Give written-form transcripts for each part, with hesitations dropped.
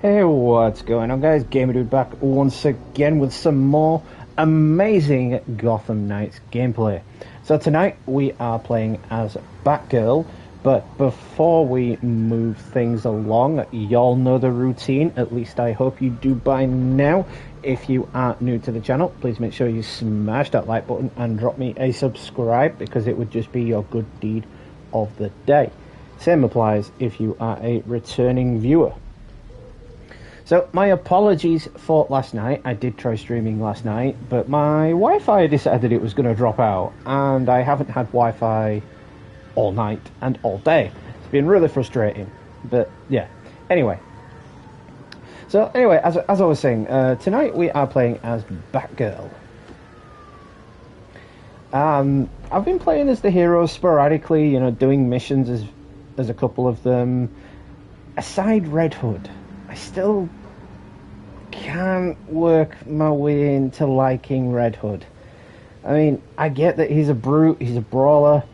Hey, what's going on, guys? Gamer Dude back once again with some more amazing Gotham Knights gameplay. So tonight we are playing as Batgirl, but before we move things along, y'all know the routine, at least I hope you do by now. If you are new to the channel, please make sure you smash that like button and drop me a subscribe, because it would just be your good deed of the day. Same applies if you are a returning viewer. So, my apologies for last night. I did try streaming last night, but my Wi-Fi decided it was going to drop out, and I haven't had Wi-Fi all night and all day. It's been really frustrating, but yeah. Anyway, as I was saying, tonight we are playing as Batgirl. I've been playing as the heroes sporadically, you know, doing missions as a couple of them. Aside Red Hood, I still can't work my way into liking Red Hood. I mean, I get that he's a brute, he's a brawler,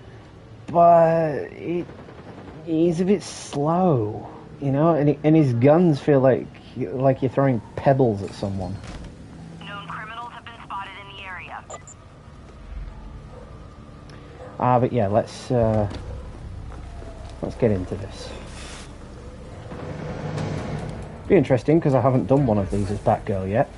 but he's a bit slow, you know, and his guns feel like you're throwing pebbles at someone. Known criminals have been spotted in the area. But yeah, let's get into this. Be interesting, because I haven't done one of these as Batgirl yet.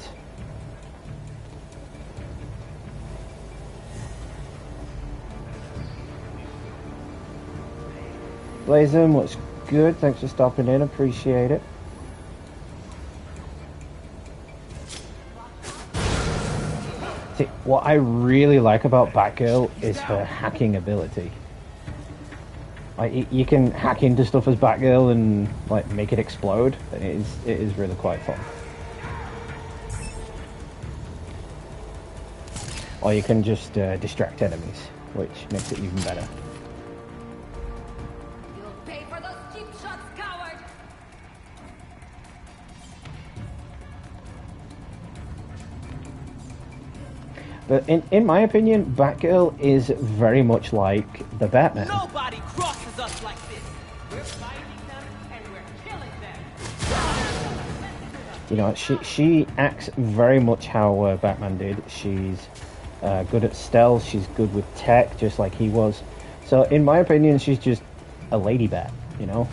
Blazem, what's good? Thanks for stopping in, appreciate it. See, what I really like about Batgirl is her hacking ability. Like, you can hack into stuff as Batgirl and like make it explode. It is really quite fun. Or you can just distract enemies, which makes it even better. You'll pay for those cheap shots, coward! But in my opinion, Batgirl is very much like the Batman. Nobody crosses us like this. We're fighting them and we're killing them. You know, she acts very much how Batman did. She's good at stealth. She's good with tech, just like he was. So, in my opinion, she's just a lady bat. You know,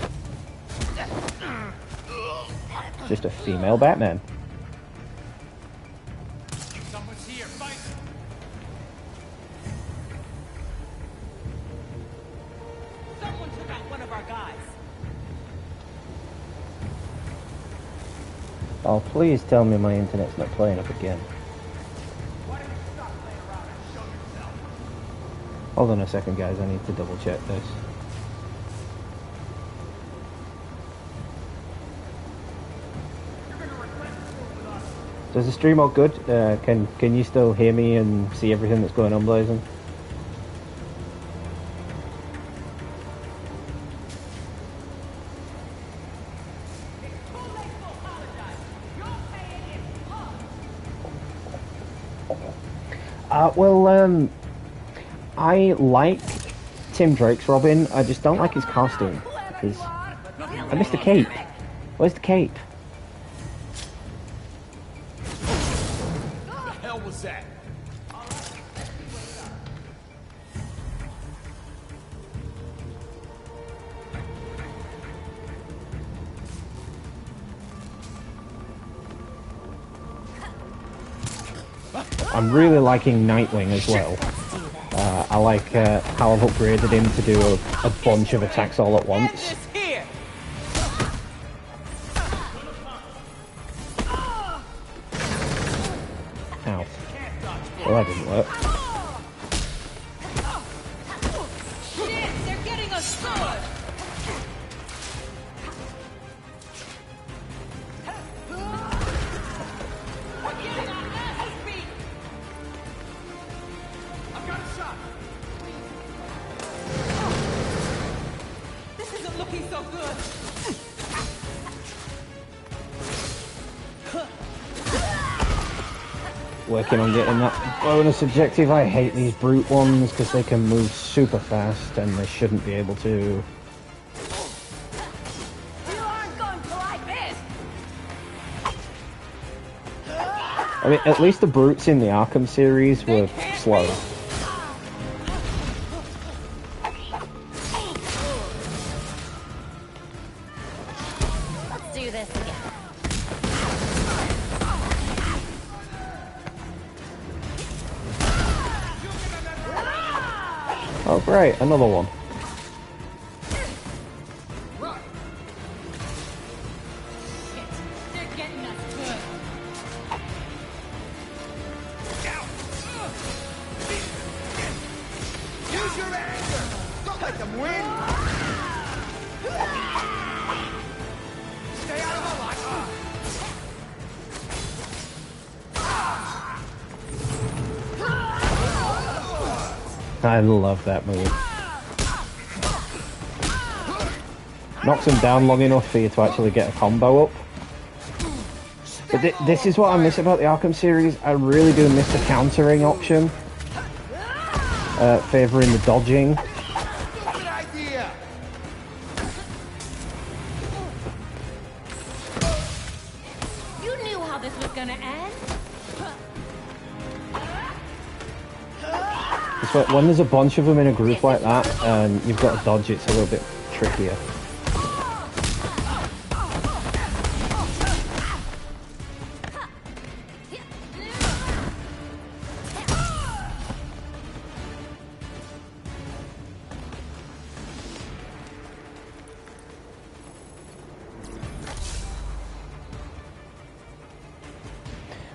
just a female Batman. Someone's here, fight! Someone took out one of our guys. Oh, please tell me my internet's not playing up again. Why don't you stop playing around and show yourself? Hold on a second, guys. I need to double check this. Does the stream all good? Can you still hear me and see everything that's going on, Blazing? I like Tim Drake's Robin. I just don't like his costume. I missed the cape. Where's the cape? What the hell was that? I'm really liking Nightwing as well. I like how I've upgraded him to do a bunch of attacks all at once. Here. Ow. Well, that didn't work. Shit, they're getting us good! We're getting our asses beat! I've got a shot. This isn't looking so good. Working on getting that bonus objective. I hate these brute ones because they can move super fast and they shouldn't be able to. You aren't going to like this! I mean, at least the brutes in the Arkham series were slow. Let's do this again. Oh, great, another one. Shit, they're getting us good. Use your anger! Don't let them win! Stay out of my life! I love that move. Knocks him down long enough for you to actually get a combo up. But this is what I miss about the Arkham series. I really do miss the countering option. Favouring the dodging. Good idea! You knew how this was gonna end. It's when there's a bunch of them in a group like that, and you've got to dodge, it's a little bit trickier.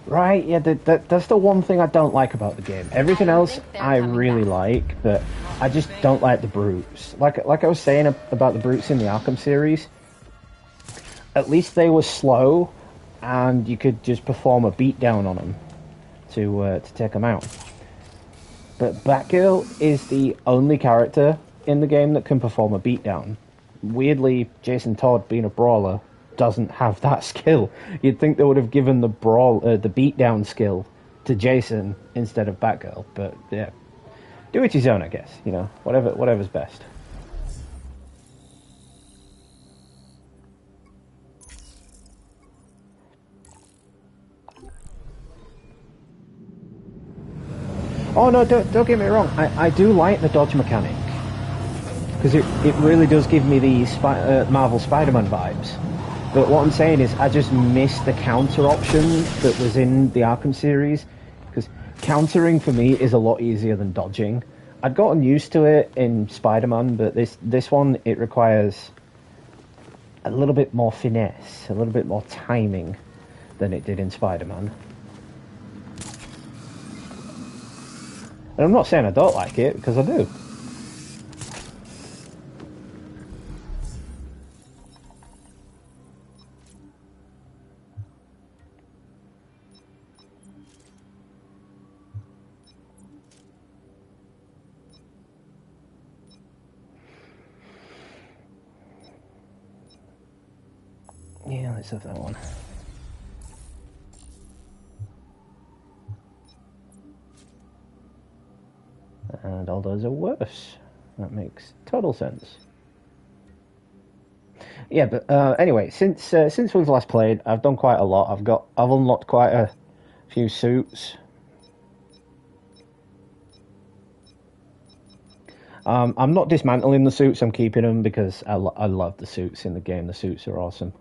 Right, yeah, that's the one thing I don't like about the game. Everything else I really like, but I just don't like the brutes. Like I was saying about the brutes in the Arkham series, at least they were slow, and you could just perform a beatdown on them to take them out. But Batgirl is the only character in the game that can perform a beatdown. Weirdly, Jason Todd, being a brawler, doesn't have that skill. You'd think they would have given the beatdown skill to Jason instead of Batgirl, but yeah, do it his own, I guess. You know, whatever's best. Oh no, don't get me wrong. I do like the dodge mechanic because it really does give me the Marvel Spider-Man vibes. But what I'm saying is I just miss the counter option that was in the Arkham series, because countering for me is a lot easier than dodging. I'd gotten used to it in Spider-Man, but this one, it requires a little bit more finesse, a little bit more timing than it did in Spider-Man. And I'm not saying I don't like it, because I do. Yeah, let's have that one. And all those are worse. That makes total sense. Yeah, but anyway, since we've last played, I've done quite a lot. I've unlocked quite a few suits. I'm not dismantling the suits. I'm keeping them because I love the suits in the game. The suits are awesome.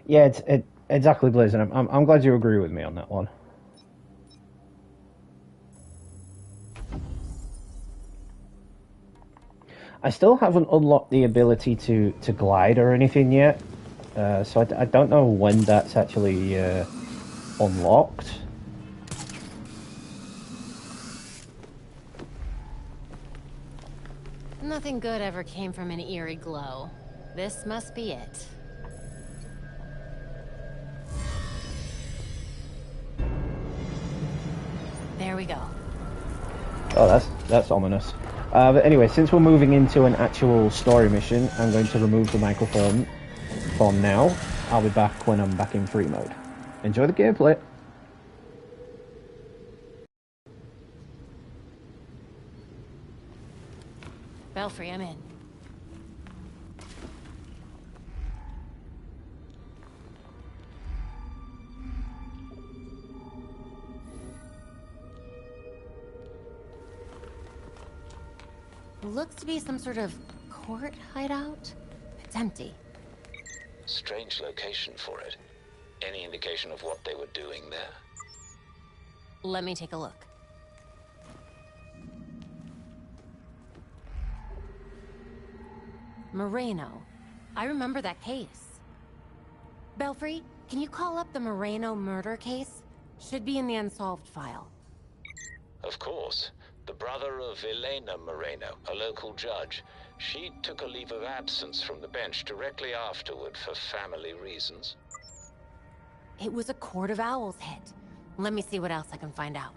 Yeah, exactly, Blaze, and I'm glad you agree with me on that one. I still haven't unlocked the ability to glide or anything yet, so I don't know when that's actually unlocked. Nothing good ever came from an eerie glow. This must be it. There we go. Oh, that's ominous. But anyway, since we're moving into an actual story mission, I'm going to remove the microphone for now. I'll be back when I'm back in free mode. Enjoy the gameplay. Belfry, I'm in. Looks to be some sort of court hideout. It's empty. Strange location for it. Any indication of what they were doing there? Let me take a look. Moreno. I remember that case. Belfry, can you call up the Moreno murder case? Should be in the unsolved file. Of course. The brother of Elena Moreno, a local judge. She took a leave of absence from the bench directly afterward for family reasons. It was a Court of Owls hit. Let me see what else I can find out.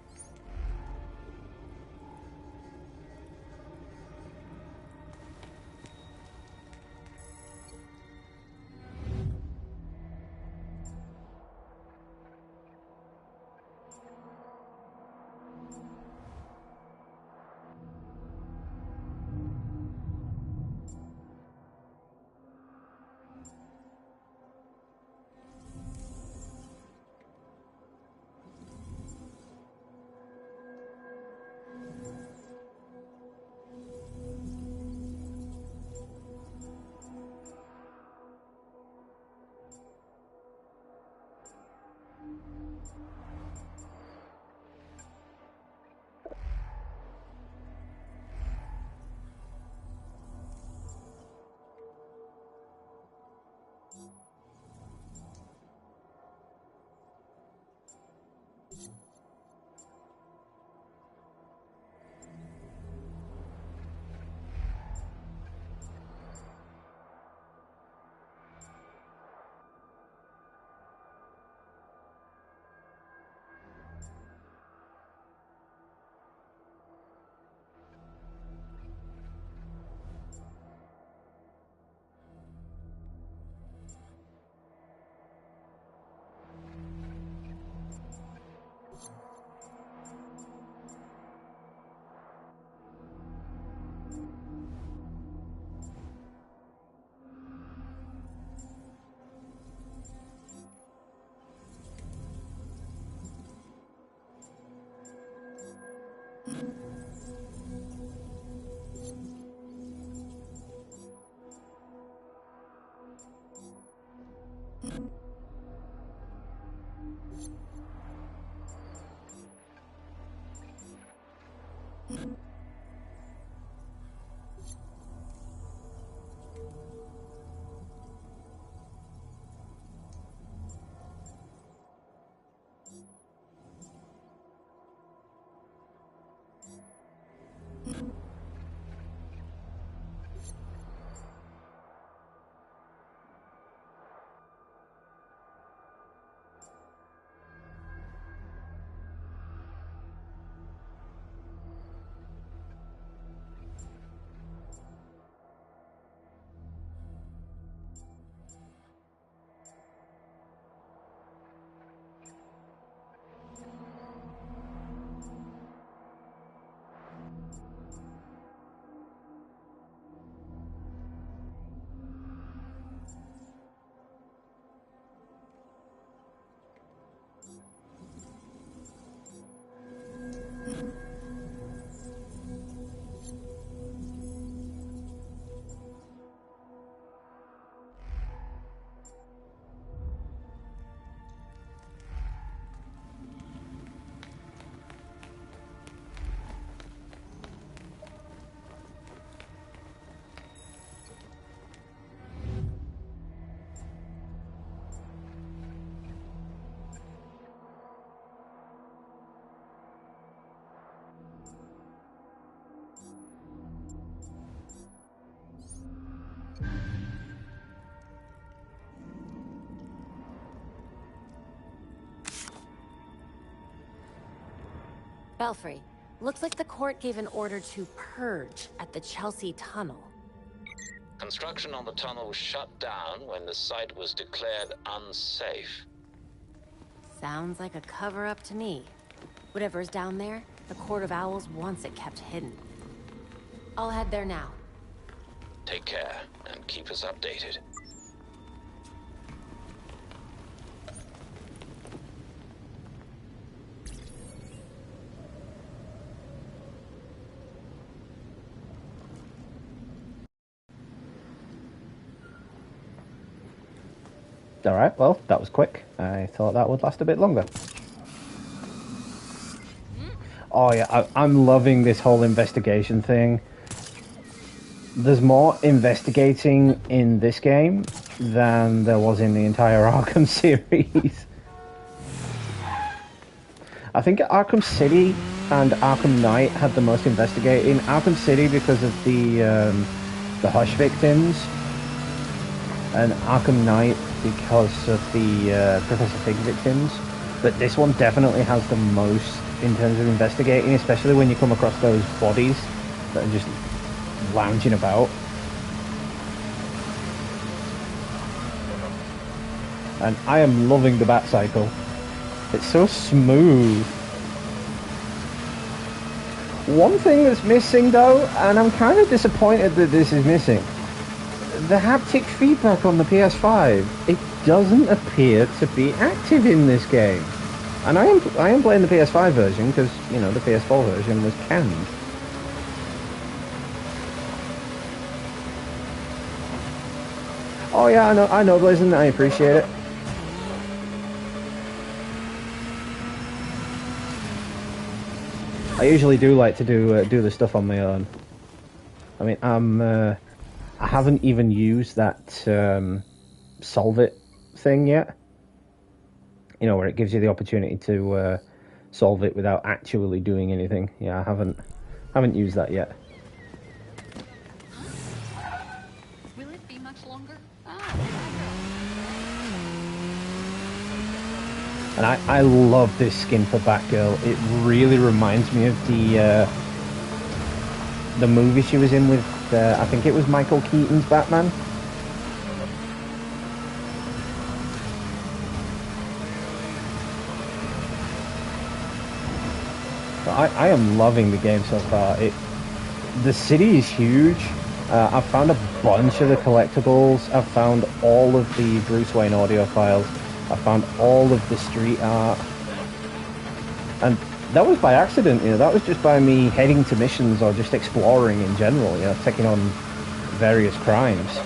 Belfry, Looks like the court gave an order to purge at the Chelsea Tunnel. Construction on the tunnel was shut down when the site was declared unsafe. Sounds like a cover-up to me. Whatever's down there, the Court of Owls wants it kept hidden. I'll head there now. Take care and keep us updated. Alright, well, that was quick. I thought that would last a bit longer. Oh yeah, I'm loving this whole investigation thing. There's more investigating in this game than there was in the entire Arkham series. I think Arkham City and Arkham Knight had the most investigating. Arkham City because of the Hush victims, and Arkham Knight because of the Professor Fig victims. But this one definitely has the most in terms of investigating, especially when you come across those bodies that are just lounging about. And I am loving the bat cycle. It's so smooth. One thing that's missing though, and I'm kind of disappointed that this is missing, the haptic feedback on the PS5. It doesn't appear to be active in this game. And I am playing the PS5 version because, you know, the PS4 version was canned. Oh yeah, I know, Blazin', I appreciate it. I usually do like to do the stuff on my own. I mean, I haven't even used that solve it thing yet. You know, where it gives you the opportunity to solve it without actually doing anything. Yeah, I haven't used that yet. Will it be much longer? And I love this skin for Batgirl. It really reminds me of the movie she was in with, I think it was Michael Keaton's Batman. I am loving the game so far. The city is huge. I've found a bunch of the collectibles. I've found all of the Bruce Wayne audio files. I found all of the street art. And that was by accident, you know, that was just by me heading to missions or just exploring in general, you know, taking on various crimes.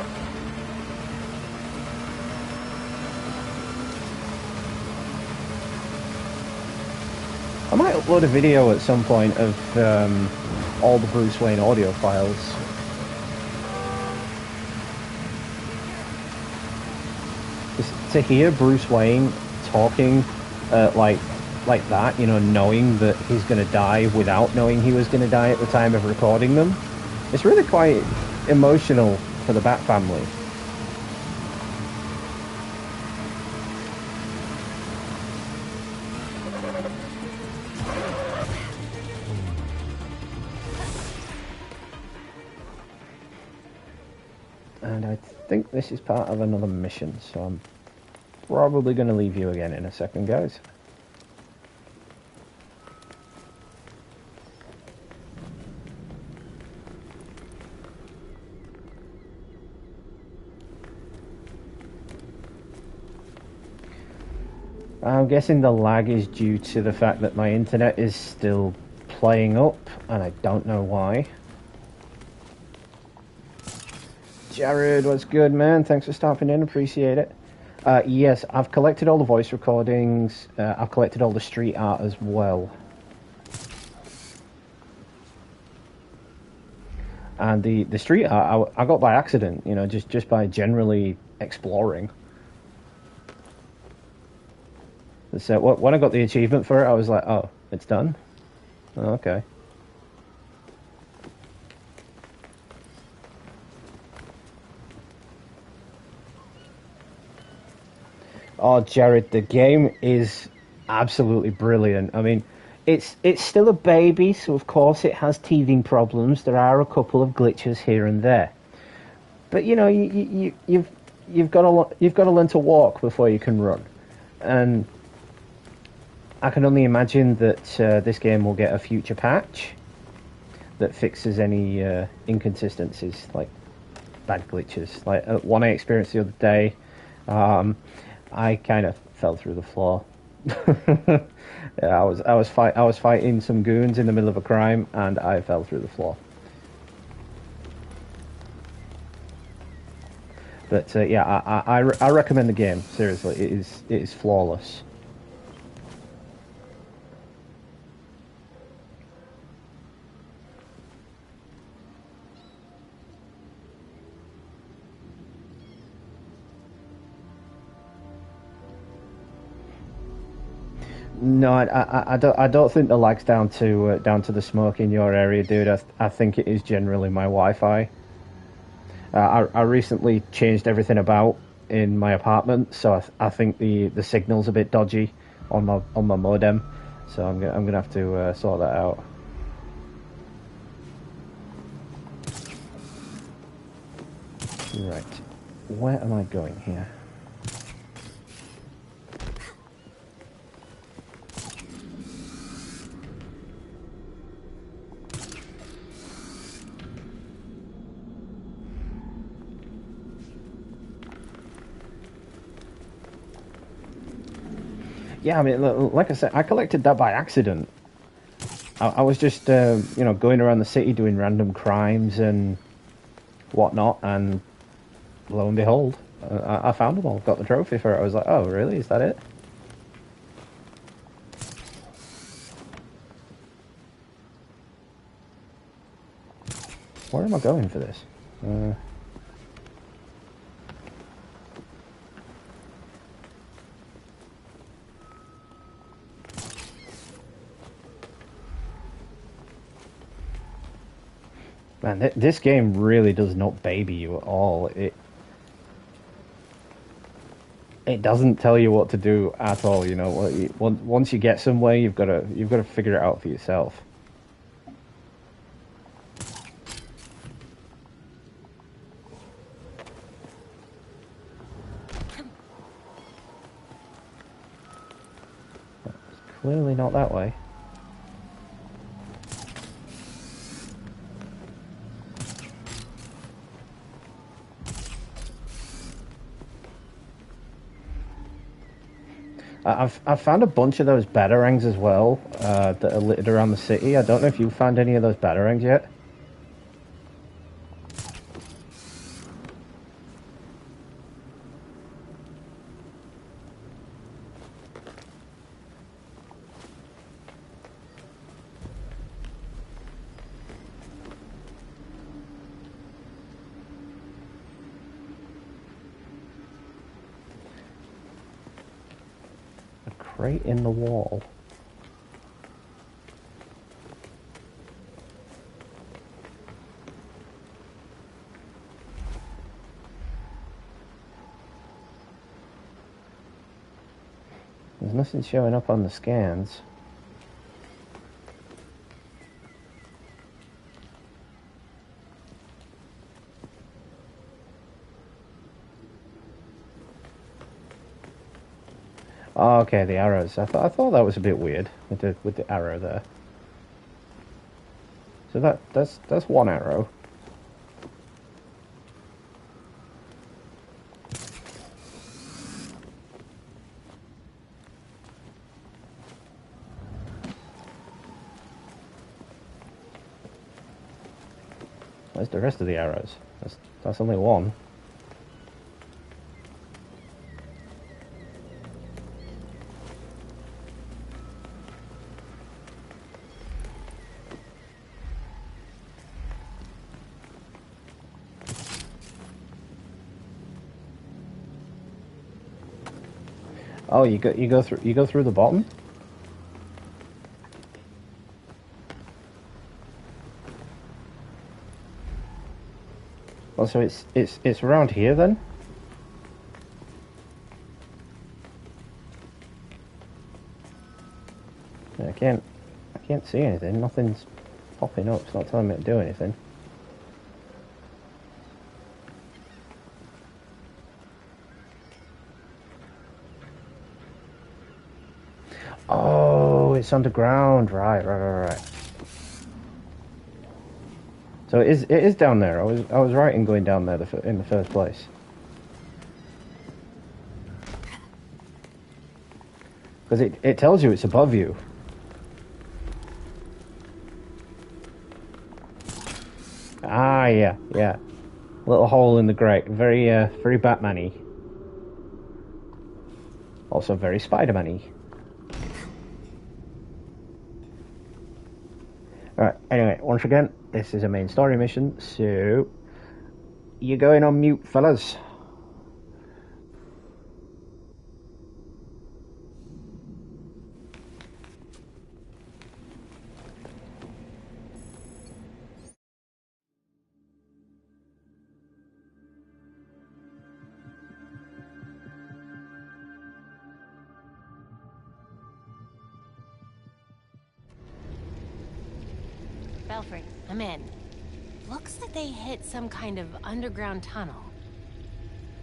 I might upload a video at some point of all the Bruce Wayne audio files. Just to hear Bruce Wayne talking like that, you know, knowing that he's going to die without knowing he was going to die at the time of recording them, it's really quite emotional for the Bat family. And I think this is part of another mission, so I'm probably going to leave you again in a second, guys. I'm guessing the lag is due to the fact that my internet is still playing up, and I don't know why. Jared, what's good, man? Thanks for stopping in, appreciate it. Yes, I've collected all the voice recordings, I've collected all the street art as well. And the street art, I got by accident, you know, just by generally exploring. So when I got the achievement for it, I was like, oh, it's done? Oh, okay. Oh, Jared, the game is absolutely brilliant. I mean, it's still a baby, so of course it has teething problems. There are a couple of glitches here and there, but you know you've got to learn to walk before you can run, and I can only imagine that this game will get a future patch that fixes any inconsistencies, like bad glitches. Like one I experienced the other day, I kind of fell through the floor. Yeah, I was fighting some goons in the middle of a crime, and I fell through the floor. But yeah, I recommend the game. Seriously, it is flawless. No, I don't think the lag's down to the smoke in your area, dude. I think it is generally my Wi-Fi. I recently changed everything about in my apartment, so I think the signal's a bit dodgy on my modem. So I'm gonna have to sort that out. Right, where am I going here? Yeah, I mean, like I said, I collected that by accident. I was just, going around the city doing random crimes and whatnot, and lo and behold, I found them all, got the trophy for it. I was like, oh, really? Is that it? Where am I going for this? Man, this game really does not baby you at all. It doesn't tell you what to do at all. You know, once you get somewhere, you've got to figure it out for yourself. It's clearly not that way. I've found a bunch of those batarangs as well that are littered around the city. I don't know if you've found any of those batarangs yet. Right in the wall. There's nothing showing up on the scans. Oh, okay, the arrows. I thought that was a bit weird with the arrow there. So that's one arrow. Where's the rest of the arrows? That's only one. Oh, you go through the bottom? Well, so it's around here then? I can't can't see anything. Nothing's popping up. It's not telling me to do anything. Oh, it's underground. Right. So it is down there. I was right in going down there in the first place. Because it tells you it's above you. Ah, yeah. Little hole in the grate. Very Batman-y. Also very Spider-Man-y. Alright, anyway, once again, this is a main story mission, so you're going on mute, fellas. Belfry, I'm in. Looks like they hit some kind of underground tunnel.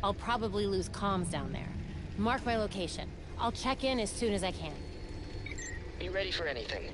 I'll probably lose comms down there. Mark my location. I'll check in as soon as I can. Be ready for anything.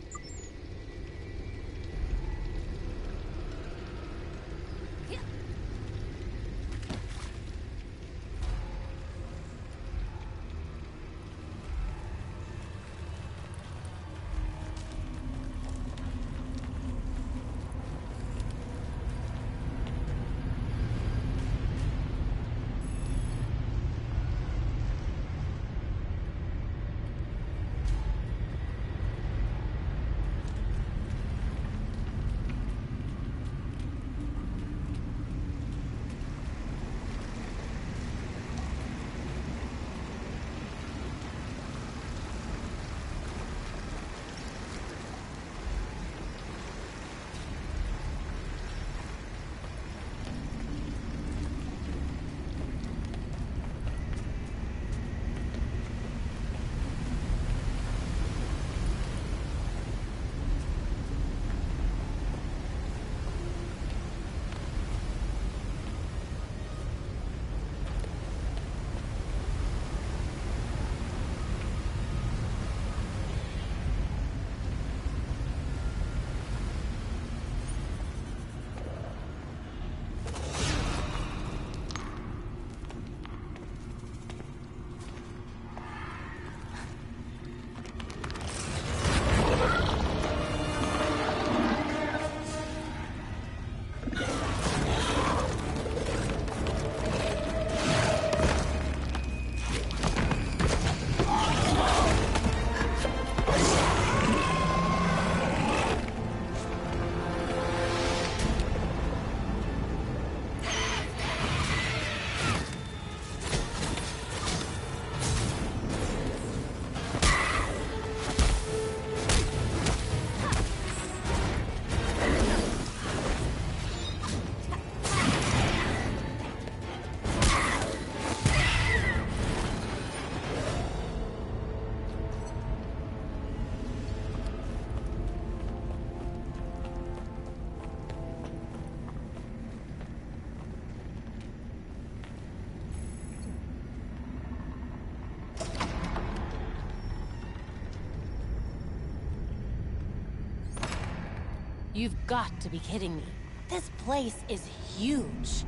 You've got to be kidding me. This place is huge.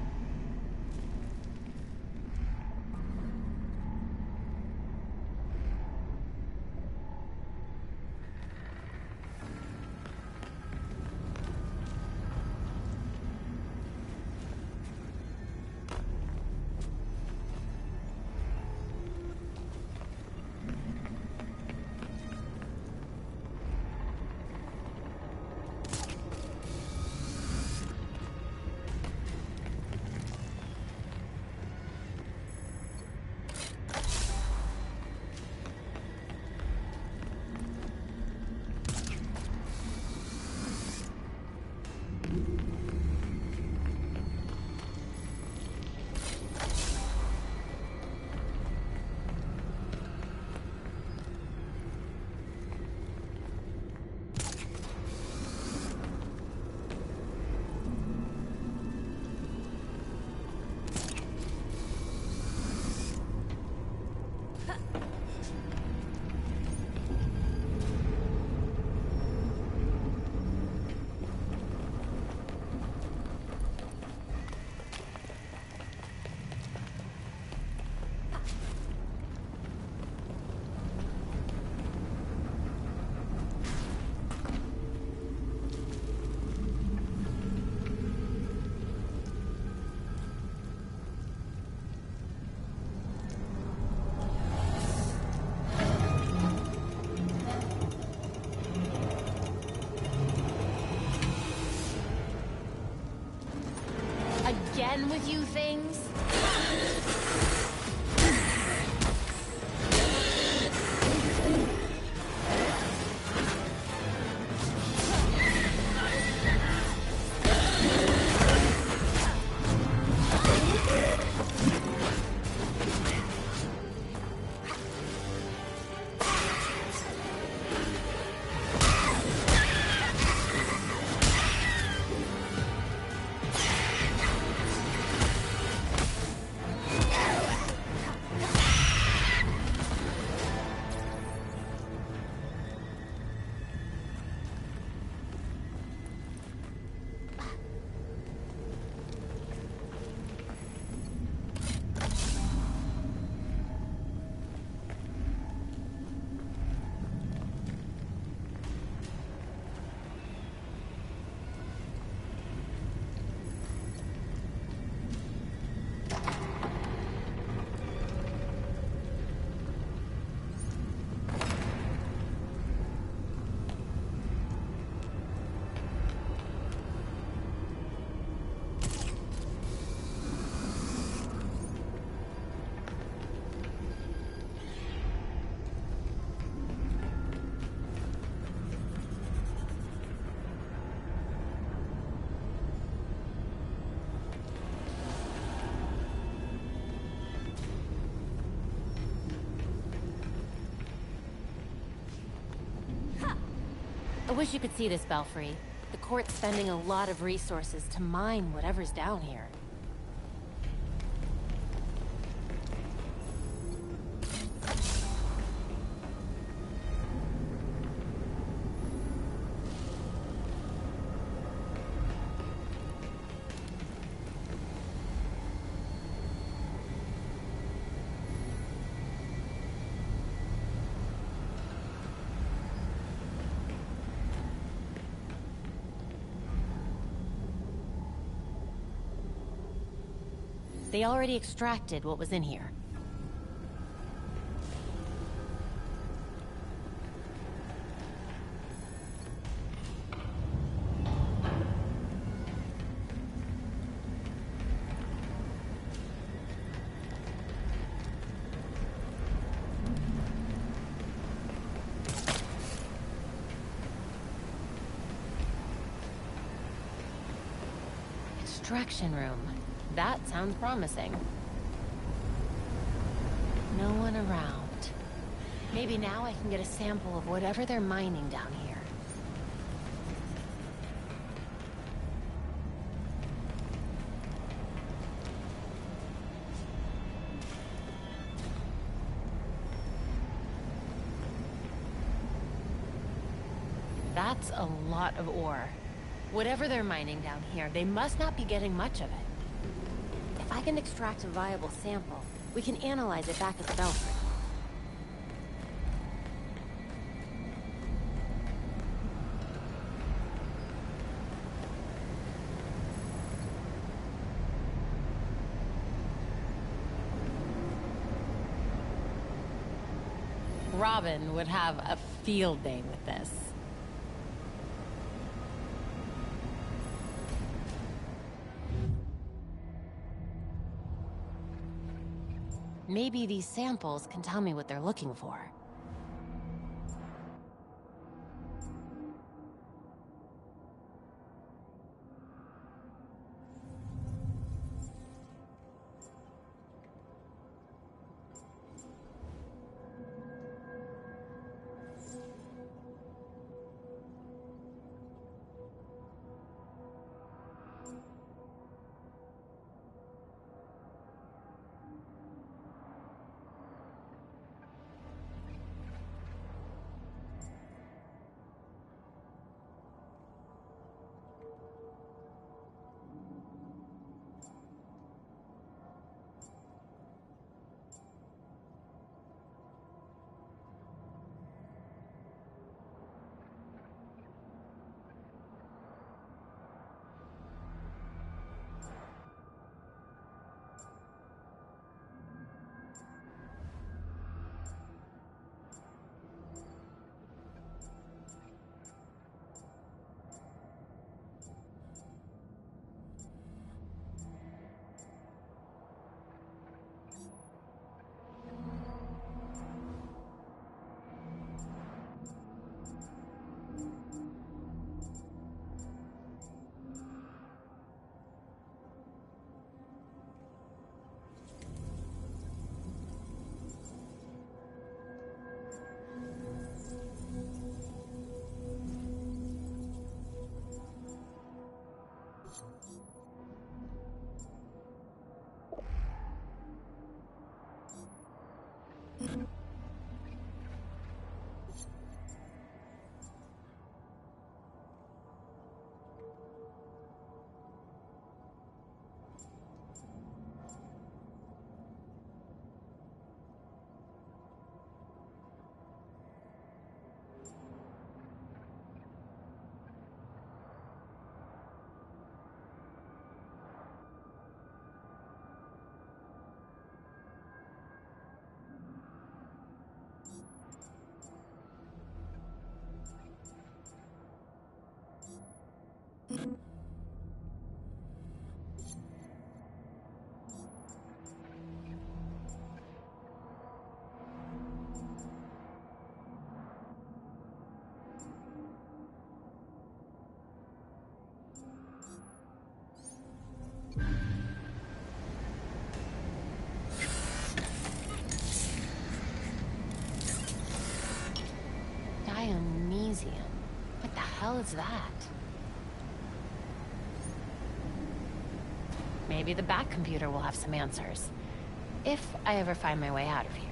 done with you things? I wish you could see this, Belfry. The court's spending a lot of resources to mine whatever's down here. They already extracted what was in here. Extraction room. That sounds promising. No one around. Maybe now I can get a sample of whatever they're mining down here. That's a lot of ore. Whatever they're mining down here, they must not be getting much of it. If I can extract a viable sample, we can analyze it back at the Belfry. Robin would have a field day with this. Maybe these samples can tell me what they're looking for. Dionysium. What the hell is that? Maybe the back computer will have some answers. If I ever find my way out of here.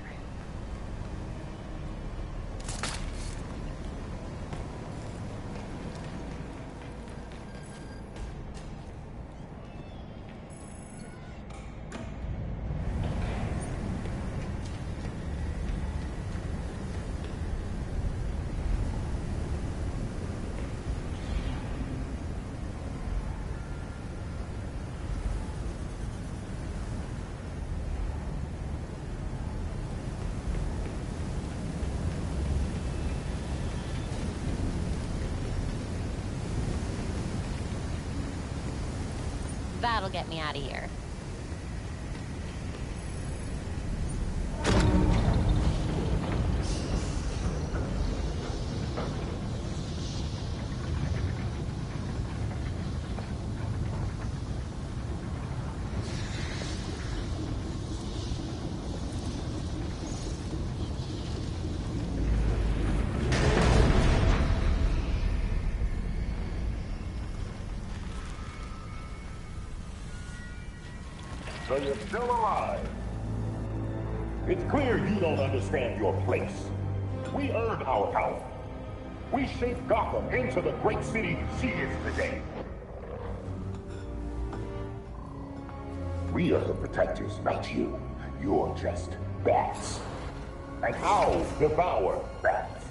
That'll get me out of here. So you're still alive. It's clear you don't understand your place. We earned our power. We shaped Gotham into the great city she is today. We are the protectors, not you. You're just bats. And owls devour bats.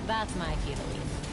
That's my cue to leave.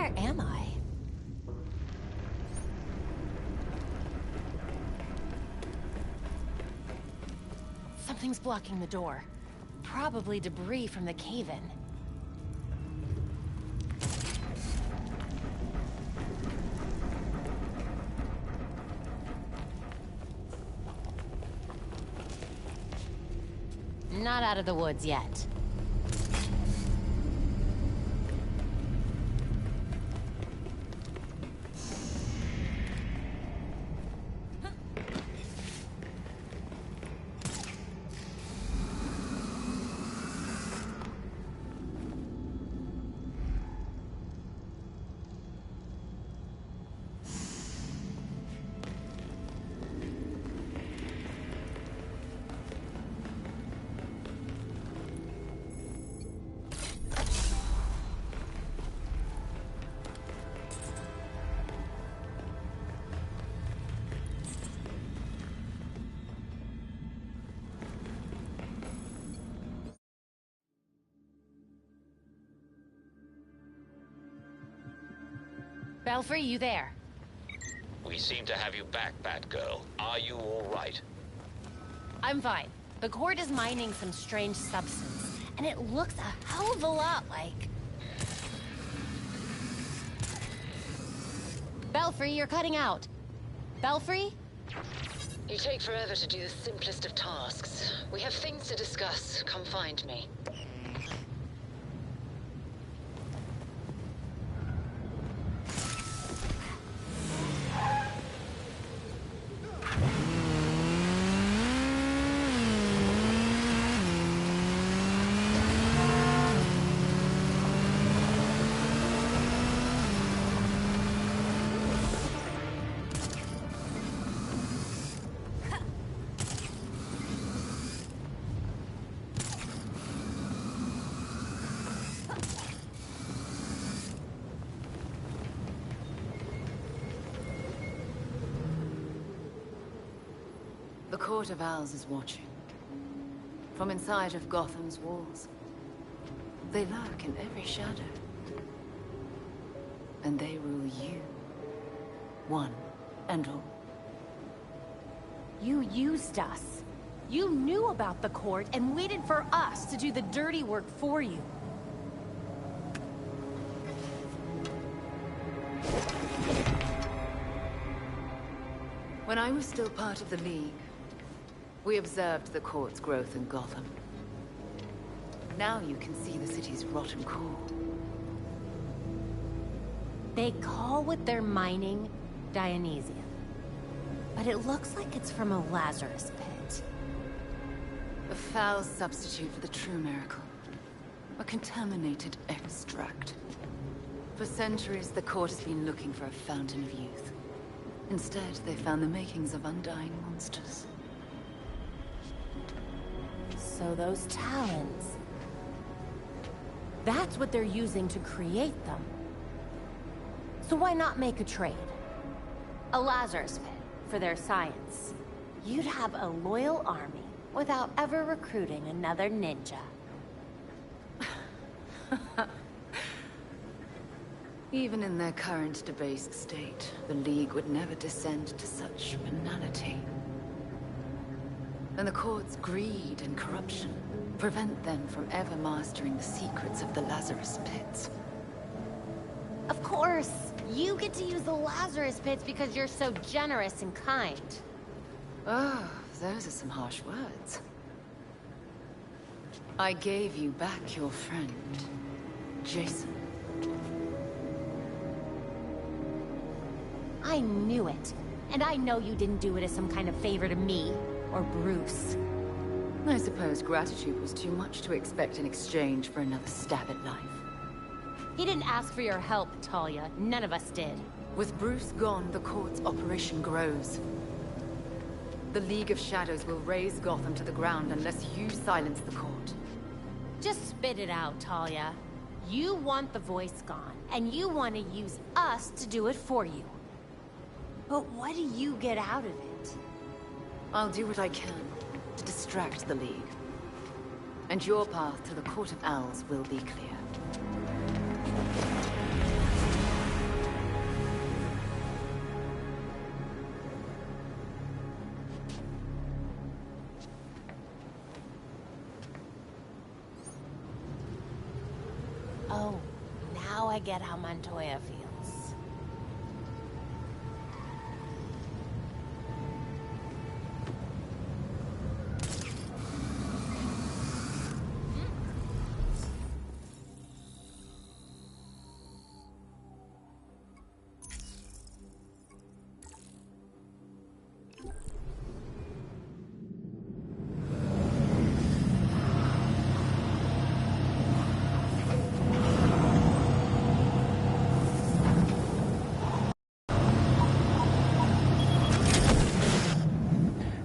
Where am I? Something's blocking the door. Probably debris from the cave-in. Not out of the woods yet. Belfry, you there? We seem to have you back, Batgirl. Are you all right? I'm fine. The court is mining some strange substance, and it looks a hell of a lot like... Belfry, you're cutting out. Belfry? You take forever to do the simplest of tasks. We have things to discuss. Come find me. The Court of Owls is watching. From inside of Gotham's walls. They lurk in every shadow. And they rule you. One and all. You used us. You knew about the court and waited for us to do the dirty work for you. When I was still part of the League, we observed the court's growth in Gotham. Now you can see the city's rotten core. They call what they're mining Dionysium. But it looks like it's from a Lazarus pit. A foul substitute for the true miracle. A contaminated extract. For centuries, the court has been looking for a fountain of youth. Instead, they found the makings of undying monsters. So those talons... That's what they're using to create them. So why not make a trade? A Lazarus pit for their science. You'd have a loyal army without ever recruiting another ninja. Even in their current debased state, the League would never descend to such banality. And the court's greed and corruption prevent them from ever mastering the secrets of the Lazarus Pits. Of course! You get to use the Lazarus pits because you're so generous and kind. Oh, those are some harsh words. I gave you back your friend, Jason. I knew it. And I know you didn't do it as some kind of favor to me, or Bruce. I suppose gratitude was too much to expect in exchange for another stab at life. He didn't ask for your help, Talia. None of us did. With Bruce gone, the court's operation grows. The League of Shadows will raze Gotham to the ground unless you silence the court. Just spit it out, Talia. You want the voice gone, and you want to use us to do it for you. But what do you get out of it? I'll do what I can to distract the League. And your path to the Court of Owls will be clear. I get how Montoya feels.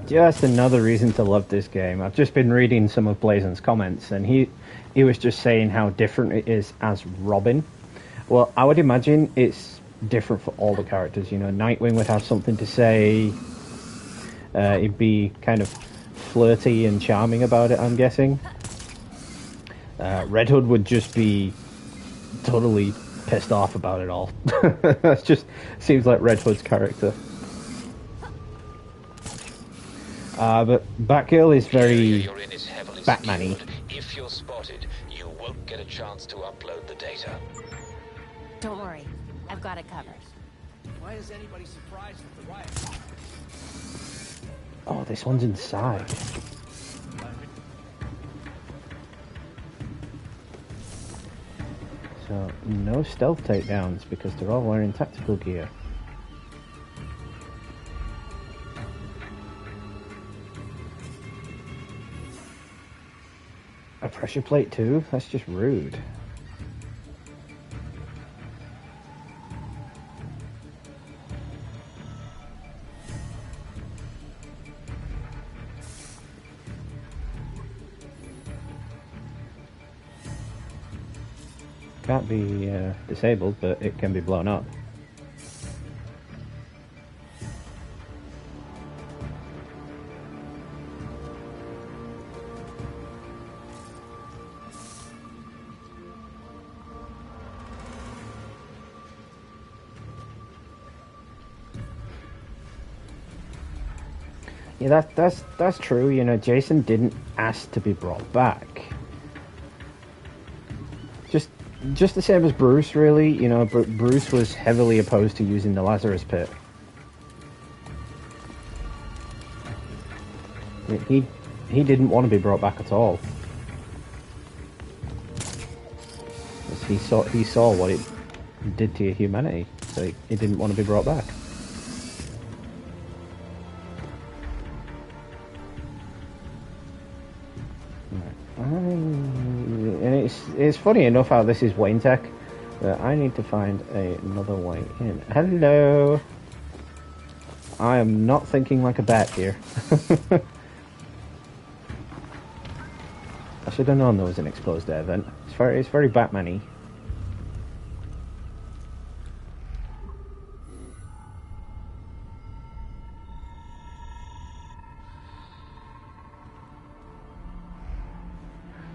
Just another reason to love this game. I've just been reading some of Blazon's comments, and he was just saying how different it is as Robin. Well, I would imagine it's different for all the characters. You know, Nightwing would have something to say. He'd be kind of flirty and charming about it, I'm guessing. Red Hood would just be totally pissed off about it all. That just seems like Red Hood's character. But Batgirl is very Batman-y. If you're spotted, you won't get a chance to upload the data. Don't worry, I've got it covered. Why is anybody surprised at the riot? Oh, this one's inside. So, no stealth takedowns because they're all wearing tactical gear. A pressure plate too? That's just rude. Can't be disabled, but it can be blown up. Yeah, that's true. You know, Jason didn't ask to be brought back. Just the same as Bruce, really. You know, Bruce was heavily opposed to using the Lazarus Pit. He didn't want to be brought back at all. He saw what it did to humanity, so he didn't want to be brought back. And it's funny enough how this is Wayne Tech, but I need to find another way in. Hello! I am not thinking like a bat here. I should have known there was an exposed air vent. It's very Batman-y.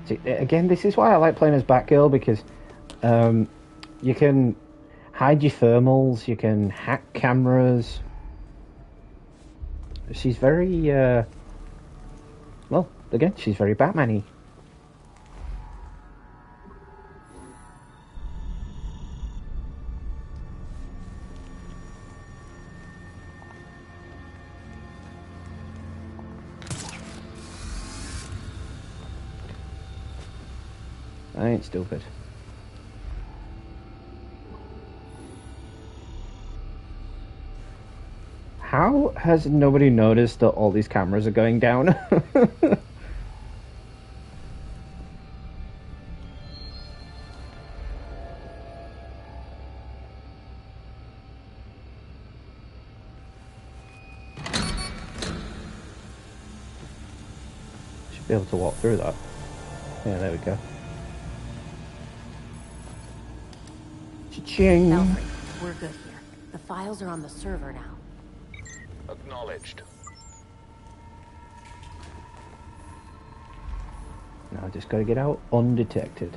See, again, this is why I like playing as Batgirl, because you can hide your thermals, you can hack cameras. She's very, well, again, she's very Batman-y. I ain't stupid. How has nobody noticed that all these cameras are going down? Should be able to walk through that. Yeah, there we go. Cha-ching! Belfry, we're good here. The files are on the server now. Acknowledged. Now I just gotta get out undetected.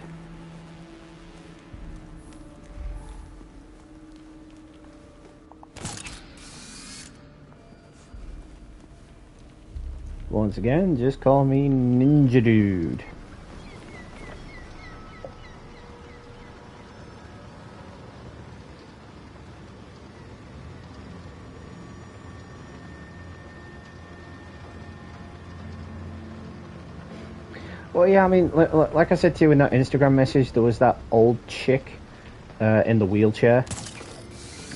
Once again, just call me Ninja Dude. Well, yeah, I mean, like I said to you in that Instagram message, there was that old chick in the wheelchair,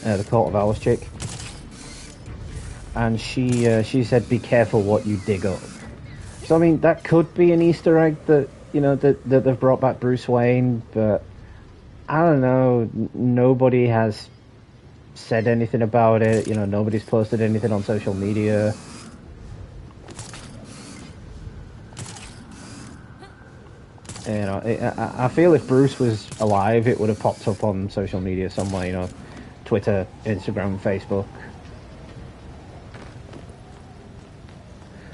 the Court of Owls chick, and she said, "Be careful what you dig up." So I mean, that could be an Easter egg that that they've brought back Bruce Wayne, but I don't know. Nobody has said anything about it. Nobody's posted anything on social media. I feel if Bruce was alive, it would have popped up on social media somewhere. Twitter, Instagram, Facebook.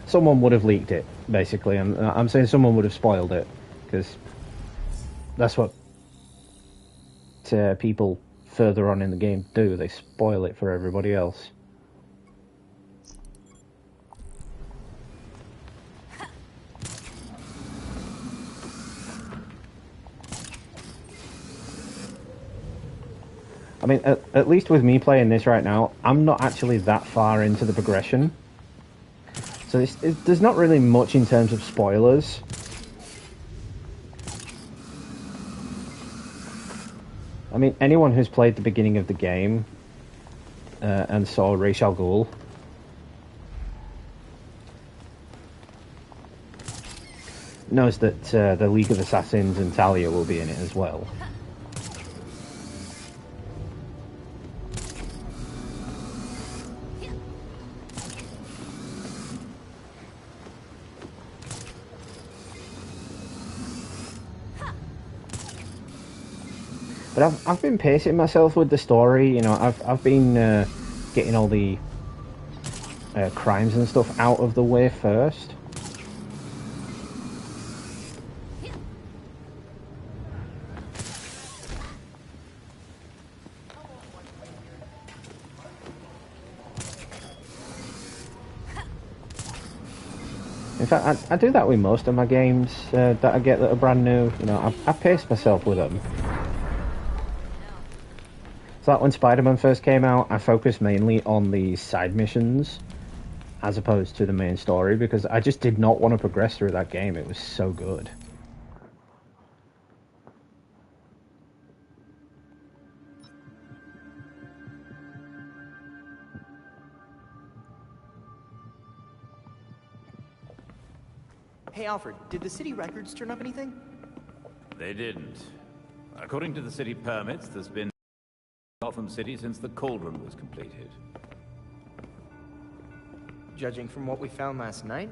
Someone would have leaked it, basically. I'm saying someone would have spoiled it, because that's what people further on in the game do. They spoil it for everybody else. I mean, at least with me playing this right now, I'm not actually that far into the progression. So there's not really much in terms of spoilers. I mean, anyone who's played the beginning of the game and saw Ra's al Ghul knows that the League of Assassins and Talia will be in it as well. But I've been pacing myself with the story. I've been getting all the crimes and stuff out of the way first. In fact, I do that with most of my games that I get that are brand new. I pace myself with them. So like when Spider-Man first came out, I focused mainly on the side missions as opposed to the main story because I just did not want to progress through that game. It was so good. Hey Alfred, did the city records turn up anything? They didn't. According to the city permits, there's been Gotham City since the Cauldron was completed. Judging from what we found last night,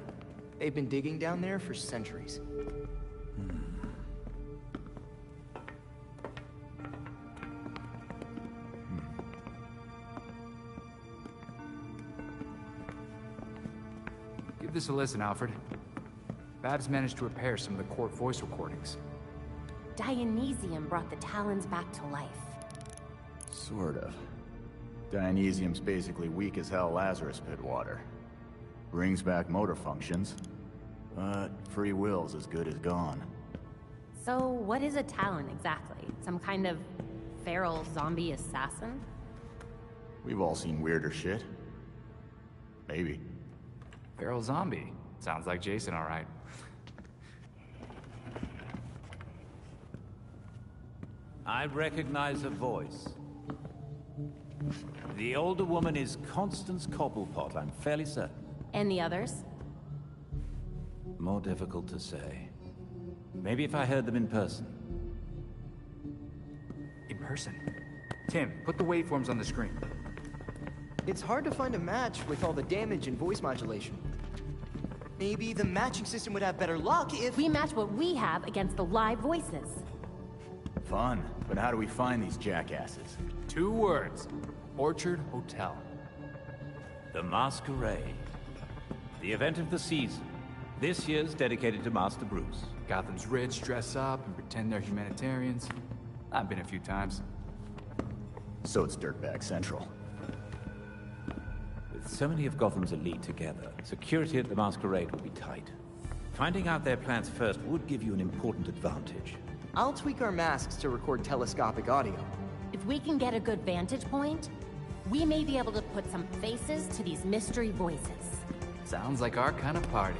they've been digging down there for centuries. Give this a listen, Alfred. Babs managed to repair some of the court voice recordings. Dionysium brought the Talons back to life. Sort of. Dionysium's basically weak as hell Lazarus pit water. Brings back motor functions, but free will's as good as gone. So, what is a Talon exactly? Some kind of feral zombie assassin? We've all seen weirder shit. Maybe. Feral zombie. Sounds like Jason, all right. I recognize a voice. The older woman is Constance Cobblepot, I'm fairly certain. And the others? More difficult to say. Maybe if I heard them in person. In person? Tim, put the waveforms on the screen. It's hard to find a match with all the damage and voice modulation. Maybe the matching system would have better luck if... We match what we have against the live voices. Fun, but how do we find these jackasses? 2 words. Orchard Hotel. The Masquerade. The event of the season. This year's dedicated to Master Bruce. Gotham's rich dress up and pretend they're humanitarians. I've been a few times. So it's Dirtbag Central. With so many of Gotham's elite together, security at the Masquerade will be tight. Finding out their plans first would give you an important advantage. I'll tweak our masks to record telescopic audio. If we can get a good vantage point, we may be able to put some faces to these mystery voices. Sounds like our kind of party.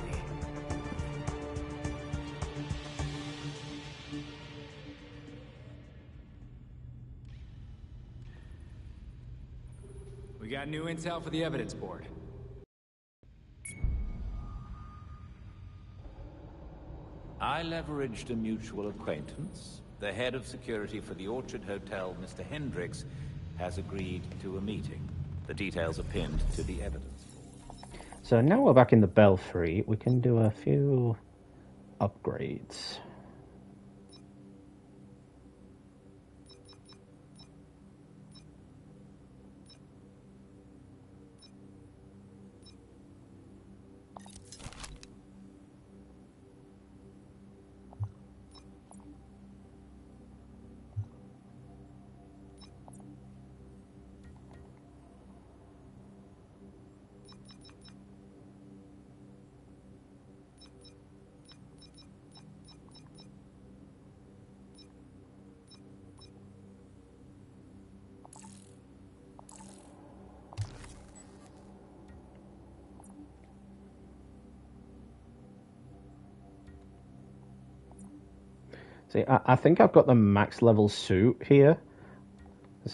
We got new intel for the evidence board. I leveraged a mutual acquaintance. The head of security for the Orchard Hotel, Mr. Hendricks, has agreed to a meeting. The details are pinned to the evidence. So now we're back in the Belfry. We can do a few upgrades. See, I think I've got the max level suit here.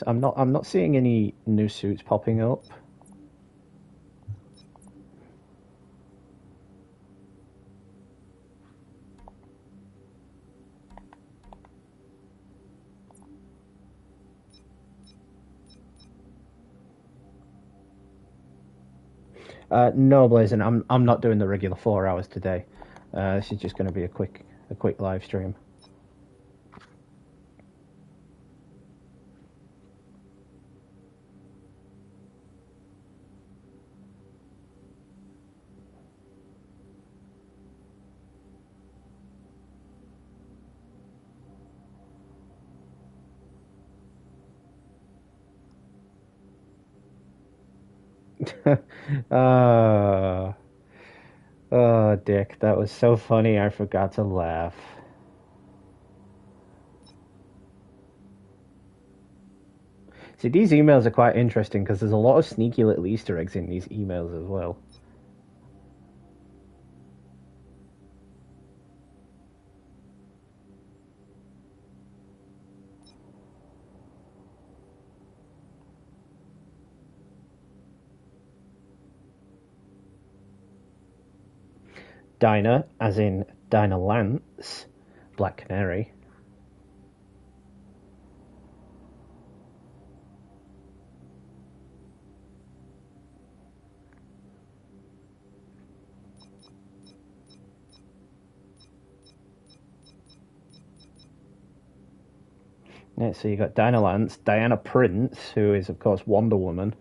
I'm not seeing any new suits popping up. No, Blazing, I'm not doing the regular 4 hours today. This is just going to be a quick live stream. Oh, Dick, that was so funny. I forgot to laugh. See, these emails are quite interesting because there's a lot of sneaky little Easter eggs in these emails as well. Dinah, as in Dinah Lance, Black Canary. Yeah, so you got Dinah Lance, Diana Prince, who is of course Wonder Woman.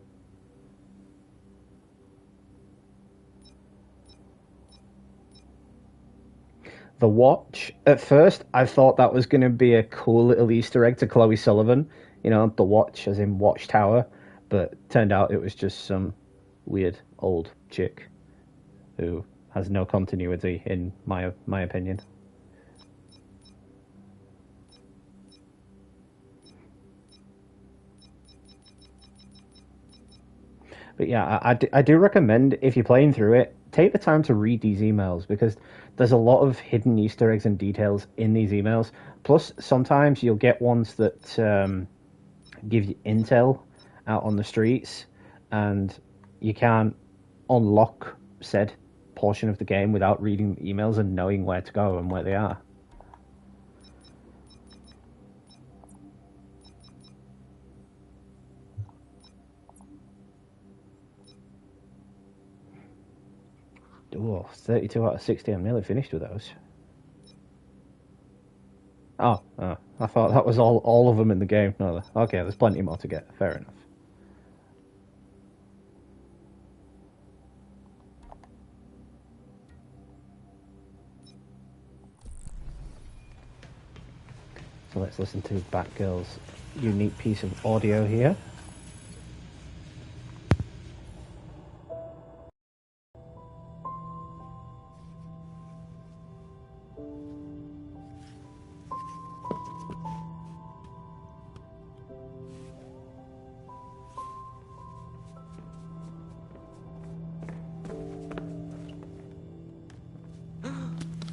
The Watch. At first, I thought that was going to be a cool little Easter egg to Chloe Sullivan. You know, the Watch, as in Watchtower. But turned out it was just some weird old chick who has no continuity, in my opinion. But yeah, I do recommend, if you're playing through it, take the time to read these emails, because there's a lot of hidden Easter eggs and details in these emails. Plus, sometimes you'll get ones that give you intel out on the streets, and you can't unlock said portion of the game without reading emails and knowing where to go and where they are. Oh, 32 out of 60. I'm nearly finished with those. Oh, I thought that was all of them in the game. No, okay, there's plenty more to get. Fair enough. So let's listen to Batgirl's unique piece of audio here.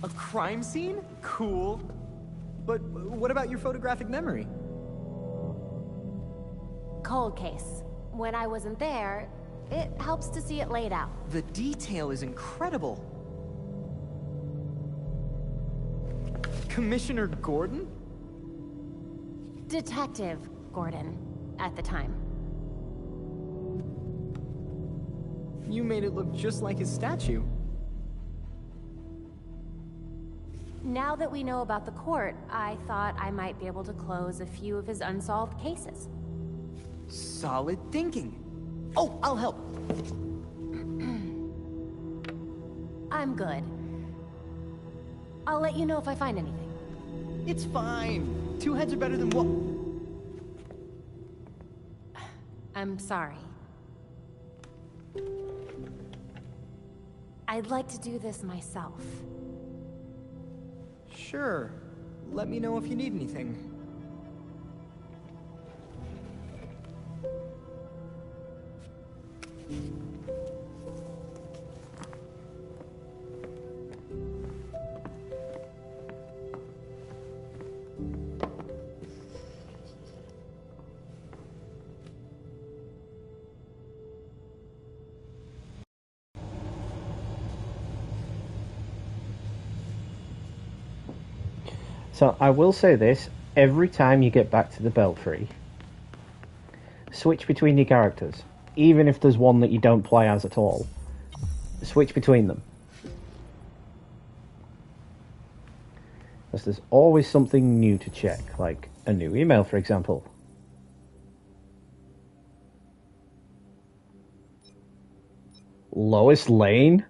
A crime scene? Cool. But what about your photographic memory? Cold case. when I wasn't there, it helps to see it laid out. The detail is incredible. Commissioner Gordon? Detective Gordon, at the time. You made it look just like his statue. Now that we know about the court, I thought I might be able to close a few of his unsolved cases. Solid thinking. Oh, I'll help. I'm good. I'll let you know if I find anything. It's fine. Two heads are better than one. I'm sorry. I'd like to do this myself. Sure. Let me know if you need anything. So I will say this, every time you get back to the Belfry, switch between your characters. Even if there's one that you don't play as at all. Switch between them. Because there's always something new to check, like a new email, for example. Lois Lane?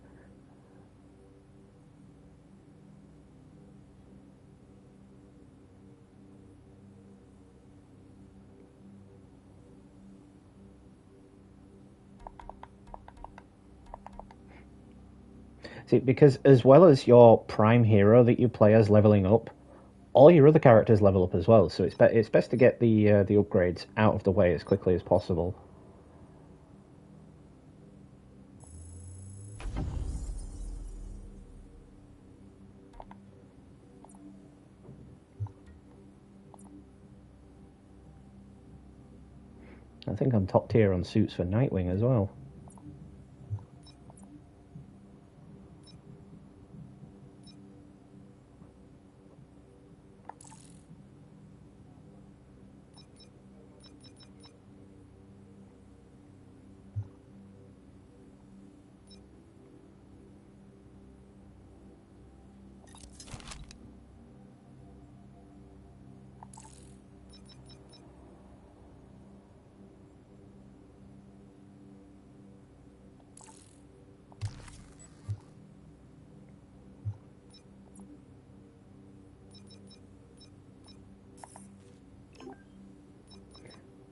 See, because as well as your prime hero that you play as leveling up, all your other characters level up as well. So it's best to get the upgrades out of the way as quickly as possible. I think I'm top tier on suits for Nightwing as well.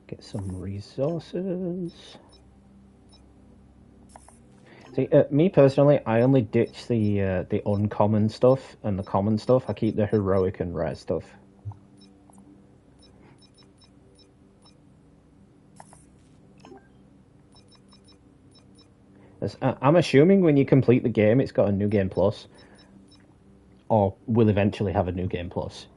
Get some resources. See, me personally, I only ditch the uncommon stuff and the common stuff. I keep the heroic and rare stuff. I'm assuming when you complete the game, it's got a new game plus, or will eventually have a new game plus.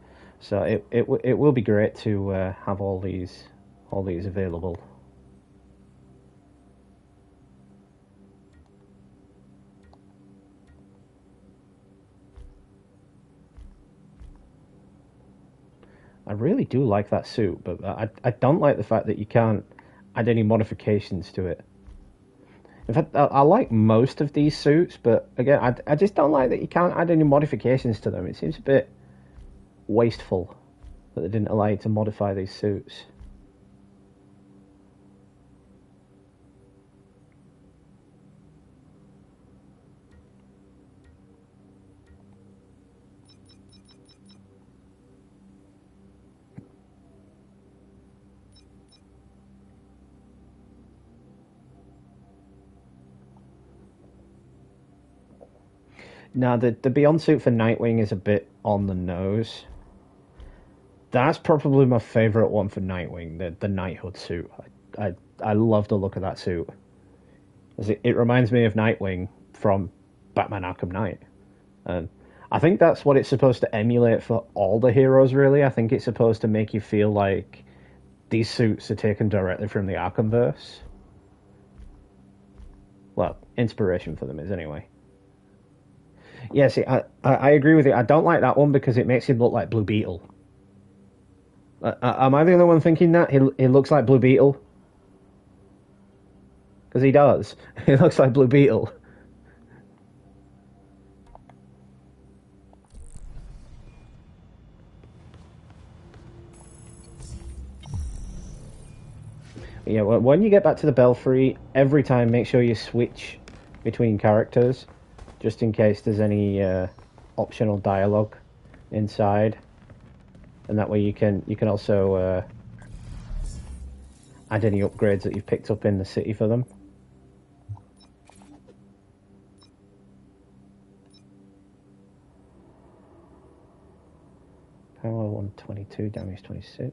So it will be great to have all these available. I really do like that suit, but I don't like the fact that you can't add any modifications to it. In fact, I like most of these suits, but again, I just don't like that you can't add any modifications to them. It seems a bit wasteful that they didn't allow you to modify these suits. Now, the Beyond suit for Nightwing is a bit on the nose. That's probably my favourite one for Nightwing, the Knighthood suit. I love the look of that suit. It reminds me of Nightwing from Batman Arkham Knight. And I think that's what it's supposed to emulate for all the heroes, really. I think it's supposed to make you feel like these suits are taken directly from the Arkhamverse. Well, inspiration for them is anyway. Yeah, see, I agree with you. I don't like that one because it makes him look like Blue Beetle. Am I the only one thinking that? He looks like Blue Beetle? Because he does. He looks like Blue Beetle. Yeah, when you get back to the Belfry, every time make sure you switch between characters, just in case there's any optional dialogue inside, and that way you can also add any upgrades that you've picked up in the city for them. Power 122, damage 26.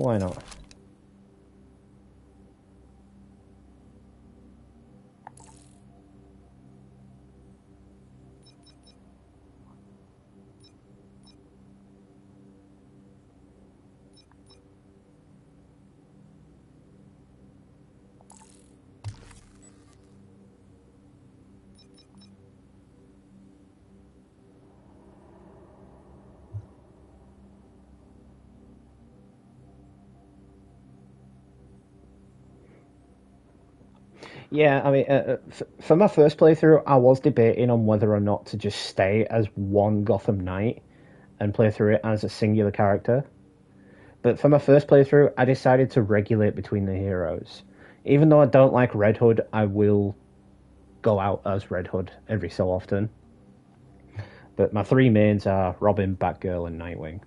Why not? Yeah, I mean, for my first playthrough, I was debating on whether or not to just stay as one Gotham Knight and play through it as a singular character. But for my first playthrough, I decided to regulate between the heroes. Even though I don't like Red Hood, I will go out as Red Hood every so often. But my three mains are Robin, Batgirl, and Nightwing.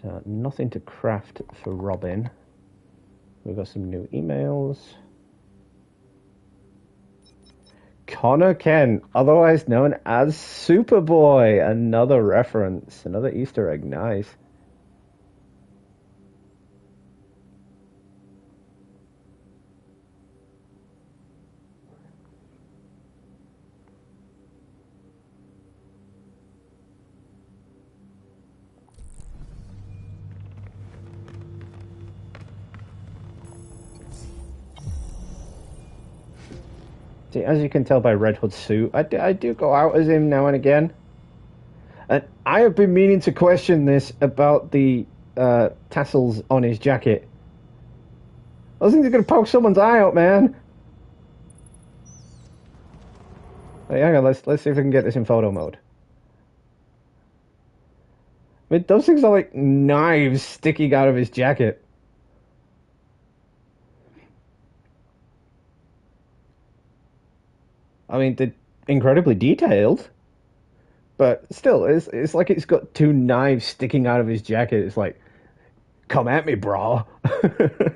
So, nothing to craft for Robin. We've got some new emails. Connor Kent, otherwise known as Superboy. Another reference, another Easter egg. Nice. See, as you can tell by Red Hood's suit, I do go out as him now and again. And I have been meaning to question this about the tassels on his jacket. I think he's going to poke someone's eye out, man. Hey, hang on, let's see if we can get this in photo mode. I mean, those things are like knives sticking out of his jacket. I mean, they're incredibly detailed, but still, it's like it's got two knives sticking out of his jacket. It's like, come at me, bro.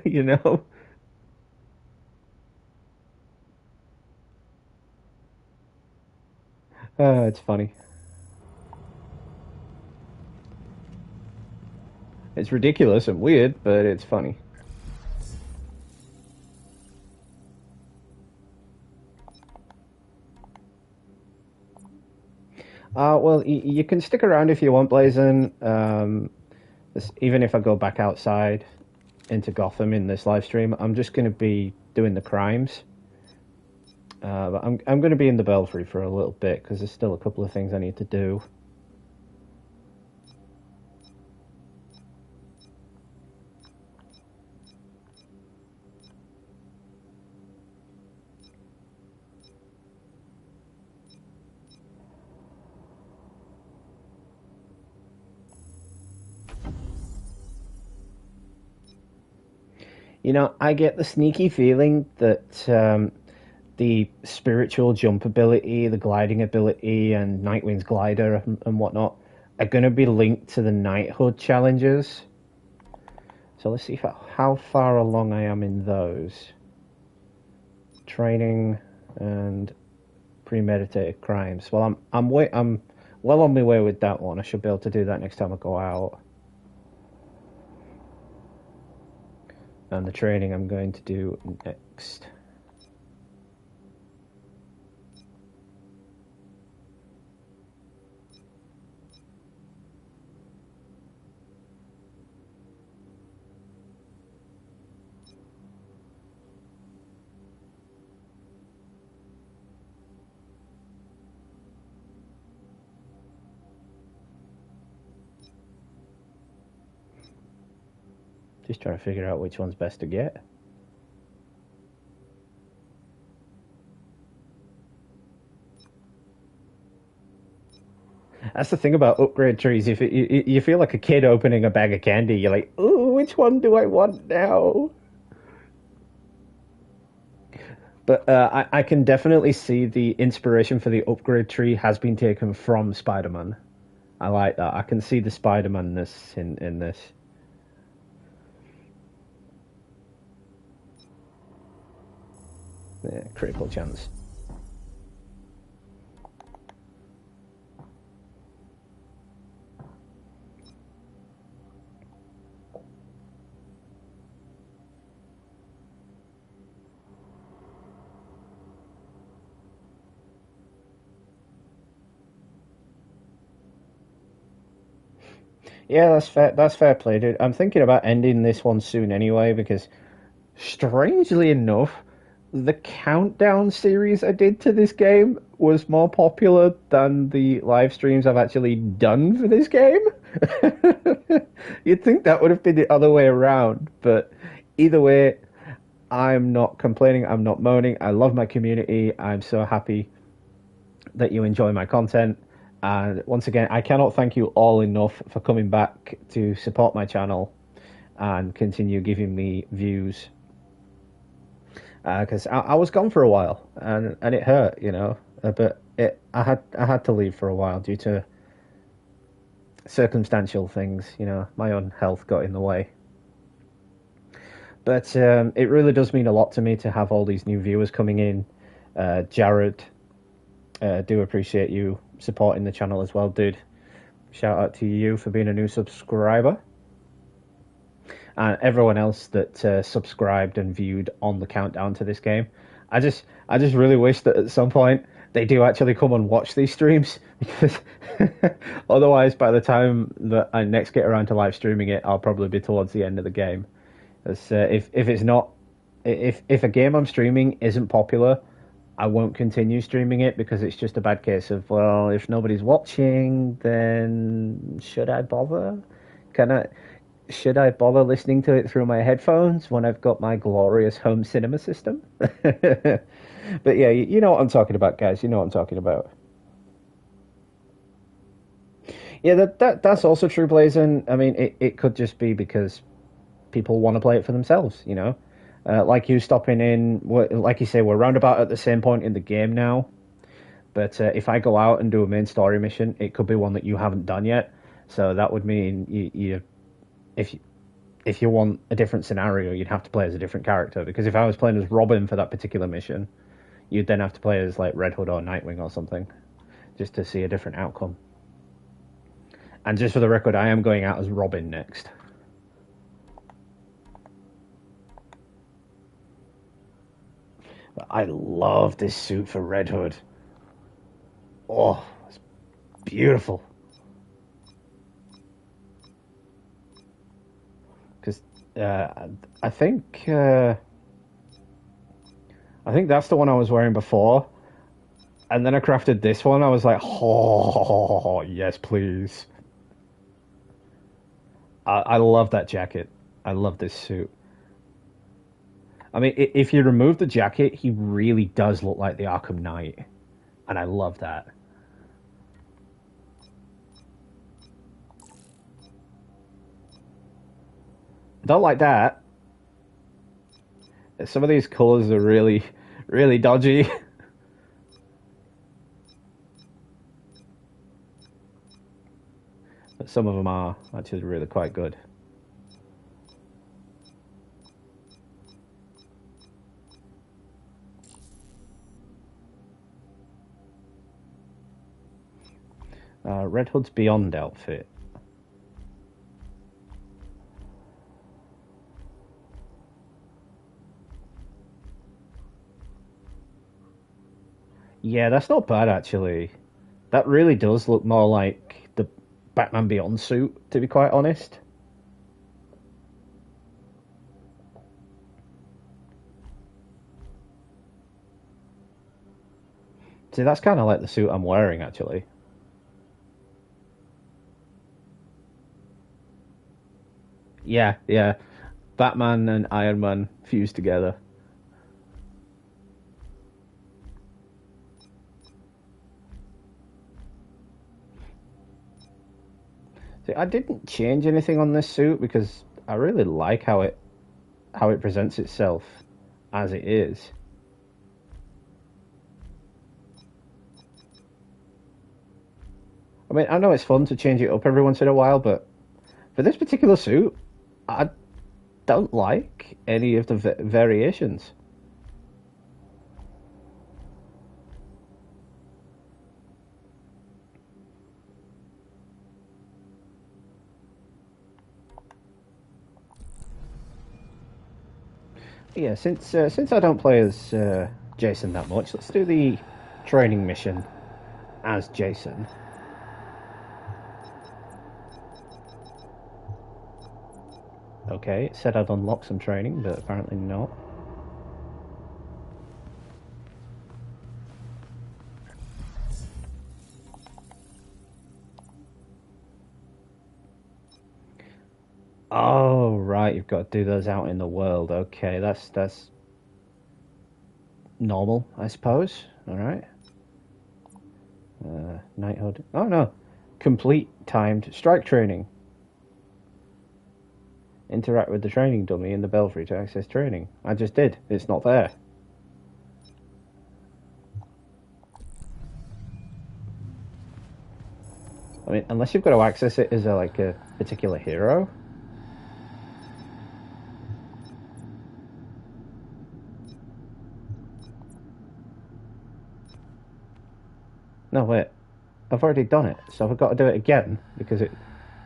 You know? It's funny. It's ridiculous and weird, but it's funny. Well, you can stick around if you want, Blazin. Even if I go back outside into Gotham in this live stream, I'm just going to be doing the crimes. But I'm going to be in the Belfry for a little bit because there's still a couple of things I need to do. You know, I get the sneaky feeling that the spiritual jump ability, the gliding ability, and Nightwing's glider and whatnot are going to be linked to the knighthood challenges. So let's see how far along I am in those. Training and premeditated crimes. Well, I'm well on my way with that one. I should be able to do that next time I go out. And the training I'm going to do next. Just trying to figure out which one's best to get. That's the thing about upgrade trees. If you feel like a kid opening a bag of candy, you're like, "Ooh, which one do I want now?" But I can definitely see the inspiration for the upgrade tree has been taken from Spider-Man. I like that. I can see the Spider-Man-ness in this. Yeah, critical chance. Yeah, that's fair. That's fair play, dude. I'm thinking about ending this one soon anyway because, strangely enough, the countdown series I did to this game was more popular than the live streams I've actually done for this game. You'd think that would have been the other way around, but either way, I'm not complaining. I'm not moaning. I love my community. I'm so happy that you enjoy my content. And once again, I cannot thank you all enough for coming back to support my channel and continue giving me views. Because I was gone for a while, and it hurt, you know. But I had to leave for a while due to circumstantial things, you know. My own health got in the way. But it really does mean a lot to me to have all these new viewers coming in. Jared, do appreciate you supporting the channel as well, dude. Shout out to you for being a new subscriber. And everyone else that subscribed and viewed on the countdown to this game. I just really wish that at some point they do actually come and watch these streams, because otherwise by the time that I next get around to live streaming it, I'll probably be towards the end of the game. As, if it's not, if a game I'm streaming isn't popular, I won't continue streaming it, because it's just a bad case of, well, if nobody's watching, then should I bother? Should I bother listening to it through my headphones when I've got my glorious home cinema system? But yeah, you know what I'm talking about, guys. You know what I'm talking about. Yeah, that's also true, Blazon. I mean, it could just be because people want to play it for themselves, you know? Like you stopping in, like you say, we're roundabout at the same point in the game now. But if I go out and do a main story mission, it could be one that you haven't done yet. So that would mean if you want a different scenario, you'd have to play as a different character. Because if I was playing as Robin for that particular mission, you'd then have to play as like Red Hood or Nightwing or something, just to see a different outcome. And just for the record, I am going out as Robin next. But I love this suit for Red Hood. Oh, it's beautiful. Because I think that's the one I was wearing before, and then I crafted this one. I was like, oh yes, please. I love that jacket. I love this suit. I mean, if you remove the jacket, he really does look like the Arkham Knight, and I love that. I don't like that. Some of these colours are really, really dodgy. But some of them are actually really quite good. Red Hood's Beyond outfit. Yeah, that's not bad, actually. That really does look more like the Batman Beyond suit, to be quite honest. See, that's kind of like the suit I'm wearing, actually. Yeah, yeah. Batman and Iron Man fused together. See, I didn't change anything on this suit because I really like how it presents itself as it is. I mean, I know it's fun to change it up every once in a while, but for this particular suit, I don't like any of the variations. Yeah, since I don't play as Jason that much, let's do the training mission as Jason. Okay, it said I'd unlock some training, but apparently not. Oh, right, you've got to do those out in the world. Okay, that's normal, I suppose. All right. Knighthood. Oh, no. Complete timed strike training. Interact with the training dummy in the belfry to access training. I just did. It's not there. I mean, unless you've got to access it as like a particular hero. No, wait. I've already done it, so I've got to do it again because it.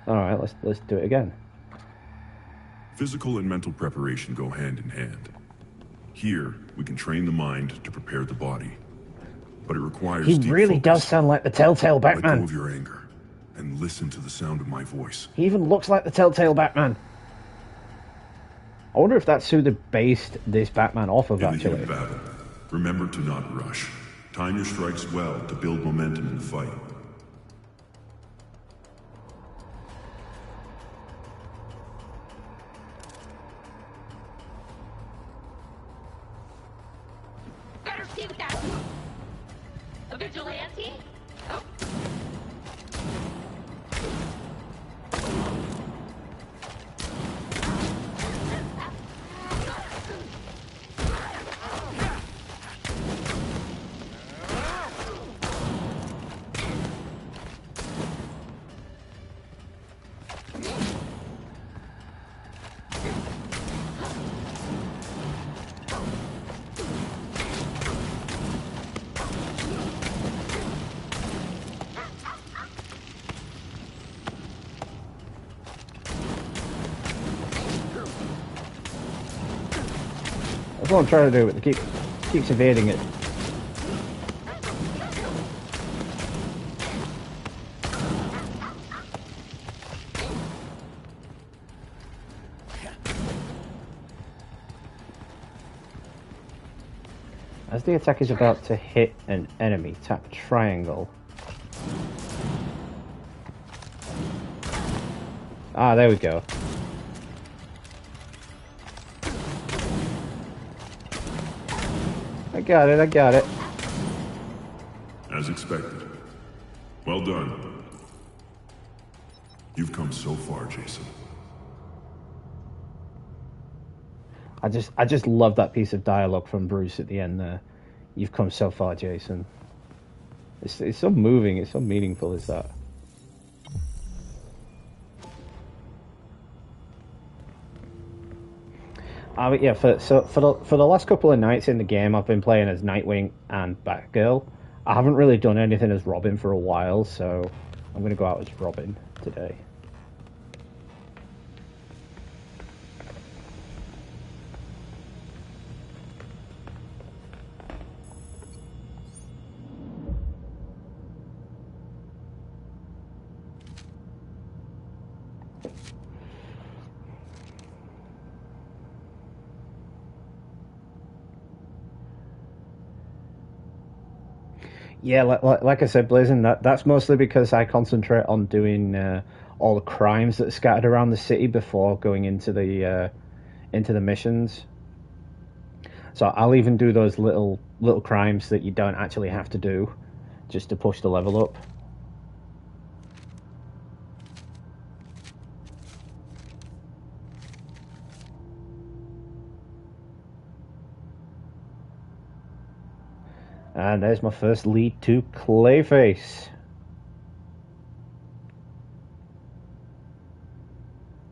All right, let's do it again. Physical and mental preparation go hand in hand. Here, we can train the mind to prepare the body, but it requires. He really does sound like the Telltale Batman. Let go of your anger and listen to the sound of my voice. He even looks like the Telltale Batman. I wonder if that's who they based this Batman off of, actually. In the heat of battle, remember to not rush. Time your strikes well to build momentum in the fight. Better see what that. A vigilante? Oh. That's what I'm trying to do, but it keeps evading it. As the attack is about to hit an enemy, tap triangle. Ah, there we go. I got it. As expected. Well done. You've come so far, Jason. I just love that piece of dialogue from Bruce at the end there. You've come so far, Jason. It's so moving, it's so meaningful, is that? But yeah, for the last couple of nights in the game, I've been playing as Nightwing and Batgirl. I haven't really done anything as Robin for a while, so I'm going to go out as Robin today. Yeah, like I said, Blazing, that's mostly because I concentrate on doing all the crimes that are scattered around the city before going into the into the missions. So I'll even do those little crimes that you don't actually have to do, just to push the level up. And there's my first lead to Clayface.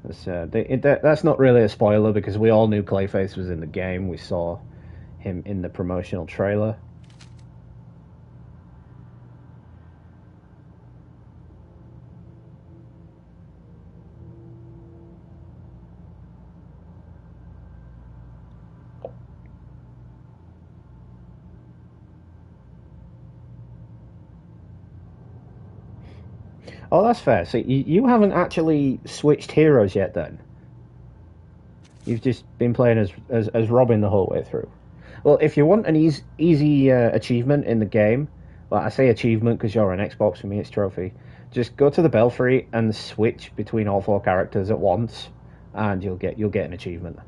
That's not really a spoiler because we all knew Clayface was in the game. We saw him in the promotional trailer. Oh, that's fair. So you haven't actually switched heroes yet, then? You've just been playing as Robin the whole way through. Well, if you want an easy achievement in the game, well, I say achievement because you're on Xbox, for me it's trophy. Just go to the Belfry and switch between all 4 characters at once, and you'll get an achievement.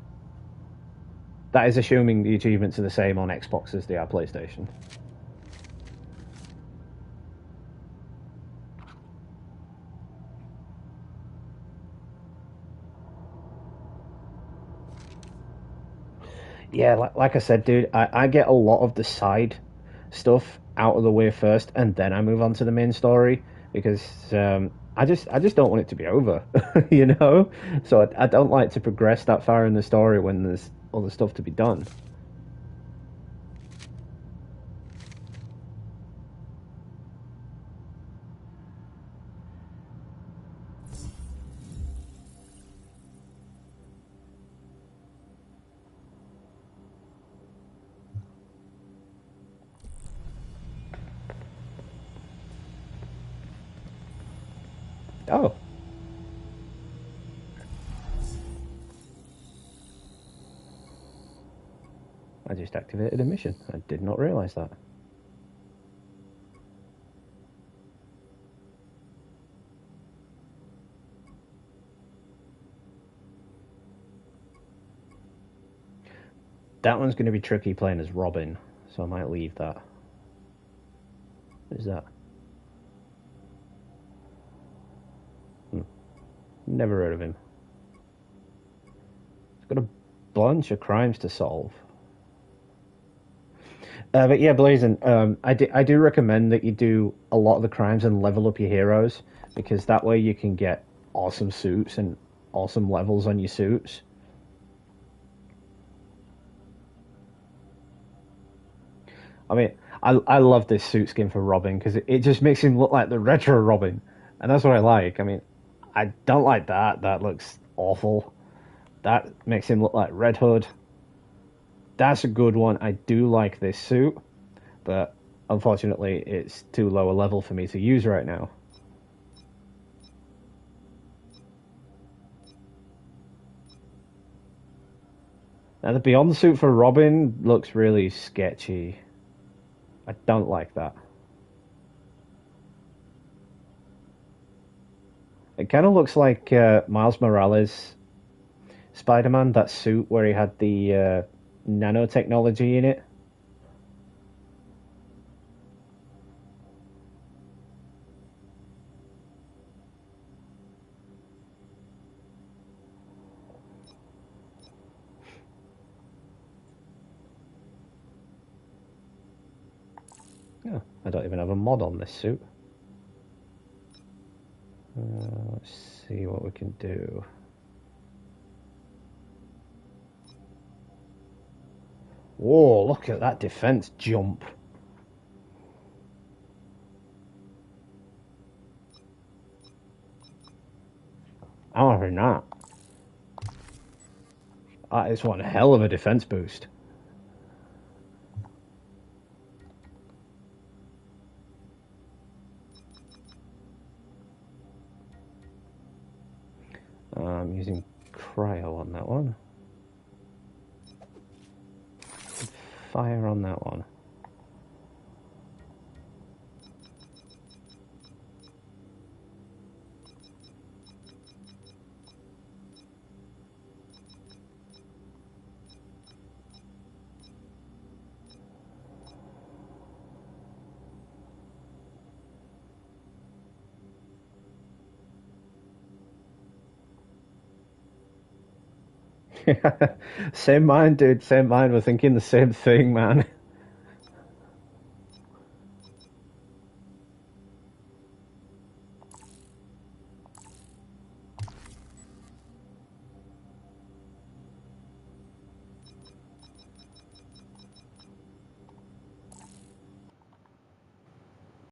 That is assuming the achievements are the same on Xbox as they are PlayStation. Yeah, like I said, dude, I get a lot of the side stuff out of the way first, and then I move on to the main story because I just don't want it to be over, you know. So I don't like to progress that far in the story when there's other stuff to be done. Oh. I just activated a mission. I did not realise that. That one's going to be tricky playing as Robin, so I might leave that. What is that? Never heard of him. He's got a bunch of crimes to solve. But yeah, Blazing, I do recommend that you do a lot of the crimes and level up your heroes, because that way you can get awesome suits and awesome levels on your suits. I mean, I love this suit skin for Robin because it just makes him look like the retro Robin, and that's what I like. I mean, I don't like that. That looks awful. That makes him look like Red Hood. That's a good one. I do like this suit, but unfortunately it's too low a level for me to use right now. Now the Beyond suit for Robin looks really sketchy. I don't like that. It kind of looks like Miles Morales' Spider-Man, that suit where he had the nanotechnology in it. Oh, I don't even have a mod on this suit. Let's see what we can do. Whoa, look at that defense jump. Other than that, that is one hell of a defense boost. I'm using cryo on that one. Fire on that one. Same mind, dude. Same mind. We're thinking the same thing, man.